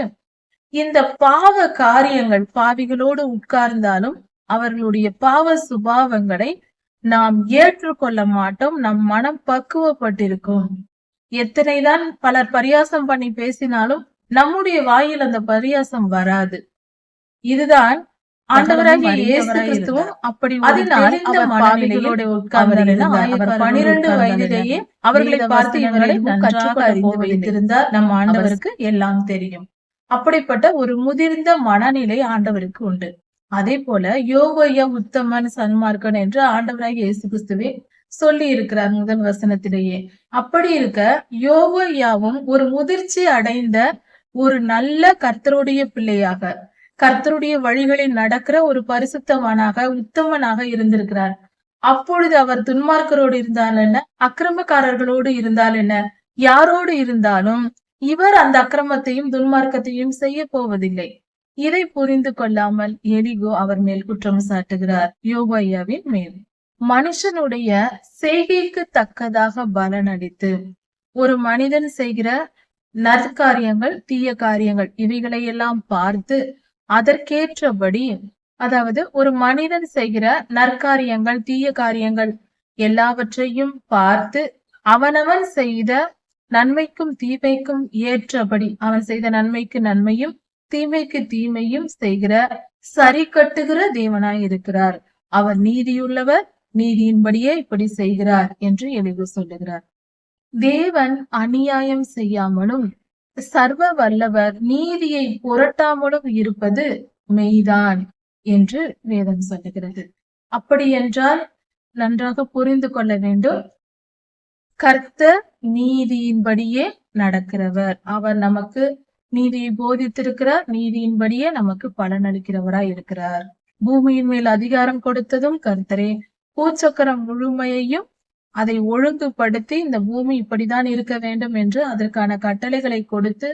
இந்த பாவ காரியங்கள், பாவிகளோடு உட்கார்ந்தாலும் அவர்களுடைய பாவ சுபாவங்களை நாம் ஏற்றுக்கொள்ள மாட்டோம். நம் மனம் பக்குவப்பட்டிருக்கும். எத்தனைதான் பலர் பரியாசம் பண்ணி பேசினாலும் நம்முடைய வாயில் அந்த பரியாசம் வராது. இதுதான் ஆண்டவராகிய இயேசு கிறிஸ்துவும் அப்படி ஒரு தெளிந்த மனநிலையோட உட்கார்ந்தார். அவர் 12 வயதிலேயே அவர்களை பார்த்து இவர்களை நன்றாக அறிந்து வைத்திருந்தார். நம் ஆண்டவருக்கு எல்லாம் தெரியும். அப்படிப்பட்ட ஒரு முதிர்ந்த மனநிலை ஆண்டவருக்கு உண்டு. அதே போல யோகோயா உத்தமன் சன்மார்க்கன் என்று ஆண்டவராகிய இயேசு கிறிஸ்துவே சொல்லி இருக்கிறார் முதல் வசனத்திலேயே. அப்படி இருக்க யோகோயாவும் ஒரு முதிர்ச்சி அடைந்த ஒரு நல்ல கர்த்தருடைய பிள்ளையாக, கர்த்தருடைய வழிகளில் நடக்கிற ஒரு பரிசுத்தவனாக, உத்தமனாக இருந்திருக்கிறார். அப்பொழுது அவர் துன்மார்க்கரோடு இருந்தால் என்ன, அக்கிரமக்காரர்களோடு இருந்தால் என்ன, யாரோடு இருந்தாலும் இவர் அந்த அக்கிரமத்தையும் துன்மார்க்கத்தையும் செய்ய போவதில்லை. இதை புரிந்து கொள்ளாமல் எலிகோ அவர் மேல் குற்றம் சாட்டுகிறார், யோகோயாவின் மேல். மனுஷனுடைய செய்கைக்கு தக்கதாக பலன் அளித்து, ஒரு மனிதன் செய்கிற நற்காரியங்கள், தீய காரியங்கள் இவைகளை எல்லாம் பார்த்து அதற்கேற்றபடி, அதாவது ஒரு மனிதன் செய்கிற நற்காரியங்கள், தீய காரியங்கள் எல்லாவற்றையும் பார்த்து அவனவன் செய்த நன்மைக்கும் தீமைக்கும் ஏற்றபடி, அவன் செய்த நன்மைக்கு நன்மையும் தீமைக்கு தீமையும் செய்கிற சரி கட்டுகிற தேவனாய் இருக்கிறார். அவர் நீதியுள்ளவர், நீதியின்படியே இப்படி செய்கிறார் என்று எலிகு சொல்லுகிறார். தேவன் அநியாயம் செய்யாமலும் சர்வ வல்லவர் நீதியை புரட்டாமலும் இருப்பது மெய்தான் என்று வேதம் சொல்லுகிறது. அப்படி என்றால் நன்றாக புரிந்து கொள்ள வேண்டும். கர்த்தர் நீதியின்படியே நடக்கிறவர். அவர் நமக்கு நீதியை போதித்திருக்கிறார். நீதியின்படியே நமக்கு பலன் அளிக்கிறவராய் இருக்கிறார். பூமியின் மேல் அதிகாரம் கொடுத்ததும் கர்த்தரே. பூச்சக்கரம் முழுமையையும் அதை ஒழுங்குபடுத்தி இந்த பூமி இப்படிதான் இருக்க வேண்டும் என்று அதற்கான கட்டளைகளை கொடுத்து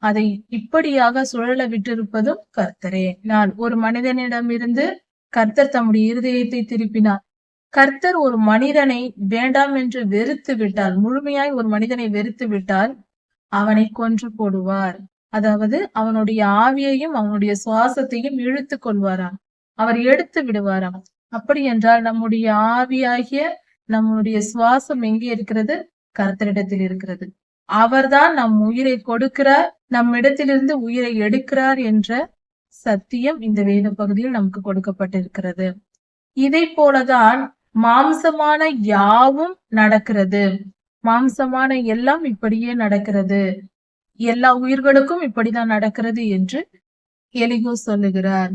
அதை இப்படியாக சுழல விட்டிருப்பதும் கர்த்தரே. நான் ஒரு மனிதனிடமிருந்து கர்த்தர் தம்முடைய இருதயத்தை திருப்பினார். கர்த்தர் ஒரு மனிதனை வேண்டாம் என்று வெறுத்து விட்டால், முழுமையாய் ஒரு மனிதனை வெறுத்து விட்டால் அவனை கொன்று போடுவார். அதாவது அவனுடைய ஆவியையும் அவனுடைய சுவாசத்தையும் இழுத்து கொள்வாராம், அவர் எடுத்து விடுவாராம். அப்படி என்றால் நம்முடைய ஆவியாகிய நம்முடைய சுவாசம் எங்கே இருக்கிறது? கர்த்தரிடத்தில் இருக்கிறது. அவர்தான் நம் உயிரை கொடுக்கிறார், நம்மிடத்திலிருந்து உயிரை எடுக்கிறார் என்ற சத்தியம் இந்த வேத பகுதியில் நமக்கு கொடுக்கப்பட்டிருக்கிறது. இதை போலதான் மாம்சமான யாவும் நடக்கிறது. மாம்சமான எல்லாம் இப்படியே நடக்கிறது, எல்லா உயிர்களுக்கும் இப்படிதான் நடக்கிறது என்று எலிகோ சொல்லுகிறார்.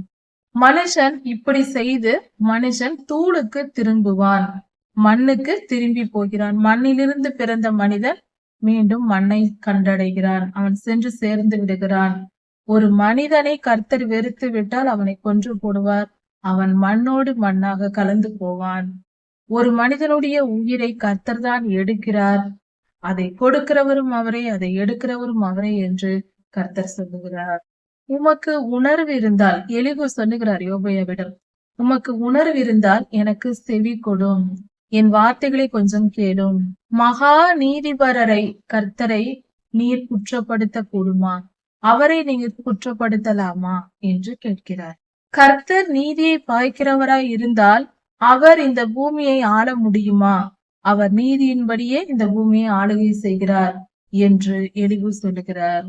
மனுஷன் இப்படி செய்து மனுஷன் தூளுக்கு திரும்புவான், மண்ணுக்கு திரும்பி போகிறான். மண்ணிலிருந்து பிறந்த மனிதன் மீண்டும் மண்ணை கண்டடைகிறான், அவன் சென்று சேர்ந்து விடுகிறான். ஒரு மனிதனை கர்த்தர் வெறுத்து விட்டால் அவனை கொன்று போடுவார், அவன் மண்ணோடு மண்ணாக கலந்து போவான். ஒரு மனிதனுடைய உயிரை கர்த்தர் தான் எடுக்கிறார், அதை கொடுக்கிறவரும் அவரே, அதை எடுக்கிறவரும் அவரே என்று கர்த்தர் சொல்லுகிறார். உமக்கு உணர்வு இருந்தால், எலிகு சொல்லுகிறார் யோபையாவிடம், உமக்கு உணர்வு இருந்தால் எனக்கு செவி கொடும், என் வார்த்தைகளை கொஞ்சம் கேளும். மகா நீதிபரரை கர்த்தரை நீர் குற்றப்படுத்த கூடுமா? அவரை நீங்க குற்றப்படுத்தலாமா என்று கேட்கிறார். கர்த்தர் நீதியை பாய்க்கிறவராய் இருந்தால் அவர் இந்த பூமியை ஆள முடியுமா? அவர் நீதியின்படியே இந்த பூமியை ஆளுகை செய்கிறார் என்று எலிகு சொல்லுகிறார்.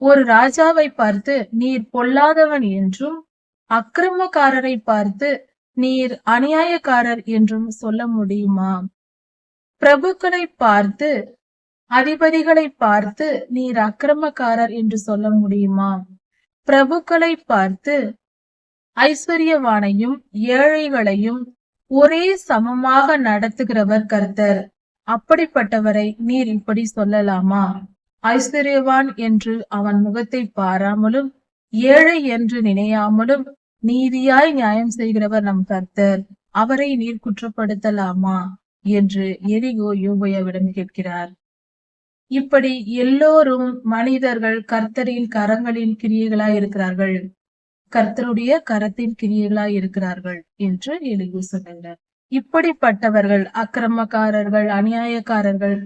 ஒரு ராஜாவை பார்த்து நீர் பொல்லாதவன் என்றும், அக்கிரமக்காரரை பார்த்து நீர் அநியாயக்காரர் என்றும் சொல்ல முடியுமா? பிரபுக்களை பார்த்து, அதிபதிகளை பார்த்து நீர் அக்கிரமக்காரர் என்று சொல்ல முடியுமா? பிரபுக்களை பார்த்து ஐஸ்வர்யவானையும் ஏழைகளையும் ஒரே சமமாக நடத்துகிறவர் கர்த்தர், அப்படிப்பட்டவரை நீர் இப்படி சொல்லலாமா? ஐஸ்வர்யவான் என்று அவன் முகத்தை பாராமலும் ஏழை என்று நினையாமலும் நீதியாய் நியாயம் செய்கிறவர் நம் கர்த்தர், அவரை நீர் குற்றப்படுத்தலாமா என்று எலிகோ யோபையாவிடம் கேட்கிறார். இப்படி எல்லோரும் மனிதர்கள் கர்த்தரின் கரங்களின் கிரியைகளாய் இருக்கிறார்கள், கர்த்தருடைய கரத்தின் கிரியைகளாய் இருக்கிறார்கள் என்று எலிகு சொன்னார். இப்படிப்பட்டவர்கள் அக்கிரமக்காரர்கள், அநியாயக்காரர்கள்,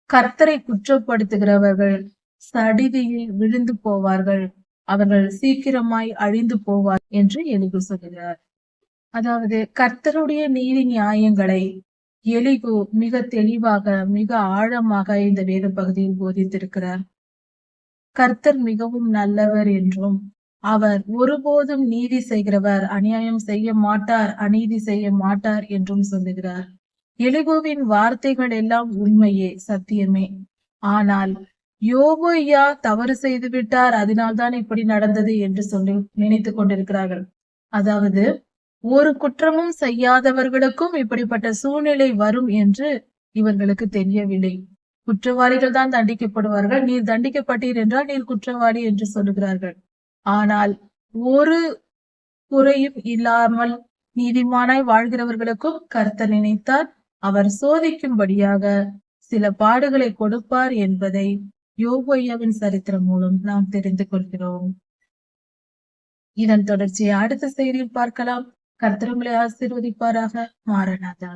கர்த்தரை குற்றப்படுத்துகிறவர்கள் சடிதியில் விழுந்து போவார்கள், அவர்கள் சீக்கிரமாய் அழிந்து போவார் என்று எலிகு சொல்கிறார். அதாவது கர்த்தருடைய நீதி நியாயங்களை எலிகு மிக தெளிவாக, மிக ஆழமாக இந்த வேத பகுதியில் போதித்திருக்கிறார். கர்த்தர் மிகவும் நல்லவர் என்றும் அவர் ஒருபோதும் நீதி செய்கிறவர், அநியாயம் செய்ய மாட்டார், அநீதி செய்ய மாட்டார் என்றும் சொல்லுகிறார். எலிகூவின் வார்த்தைகள் எல்லாம் உண்மையே, சத்தியமே. ஆனால் யோபு ஐயா தவறு செய்து விட்டார், அதனால்தான் இப்படி நடந்தது என்று சொல்லி நினைத்துக் கொண்டிருக்கிறார்கள். அதாவது ஒரு குற்றமும் செய்யாதவர்களுக்கும் இப்படிப்பட்ட சூழ்நிலை வரும் என்று இவர்களுக்கு தெரியவில்லை. குற்றவாளிகள் தான் தண்டிக்கப்படுவார்கள், நீர் தண்டிக்கப்பட்டீர் என்றால் நீர் குற்றவாளி என்று சொல்லுகிறார்கள். ஆனால் ஒரு குறையும் இல்லாமல் நீதிமானாய் வாழ்கிறவர்களுக்கும் கர்த்தர் நினைத்தார், அவர் சோதிக்கும்படியாக சில பாடுகளை கொடுப்பார் என்பதை யோபு ஐயாவின் சரித்திரம் மூலம் நாம் தெரிந்து கொள்கிறோம். இதன் தொடர்ச்சியை அடுத்த செய்தியில் பார்க்கலாம். கர்த்தர் உங்களை ஆசீர்வதிப்பாராக. மாரநாதா.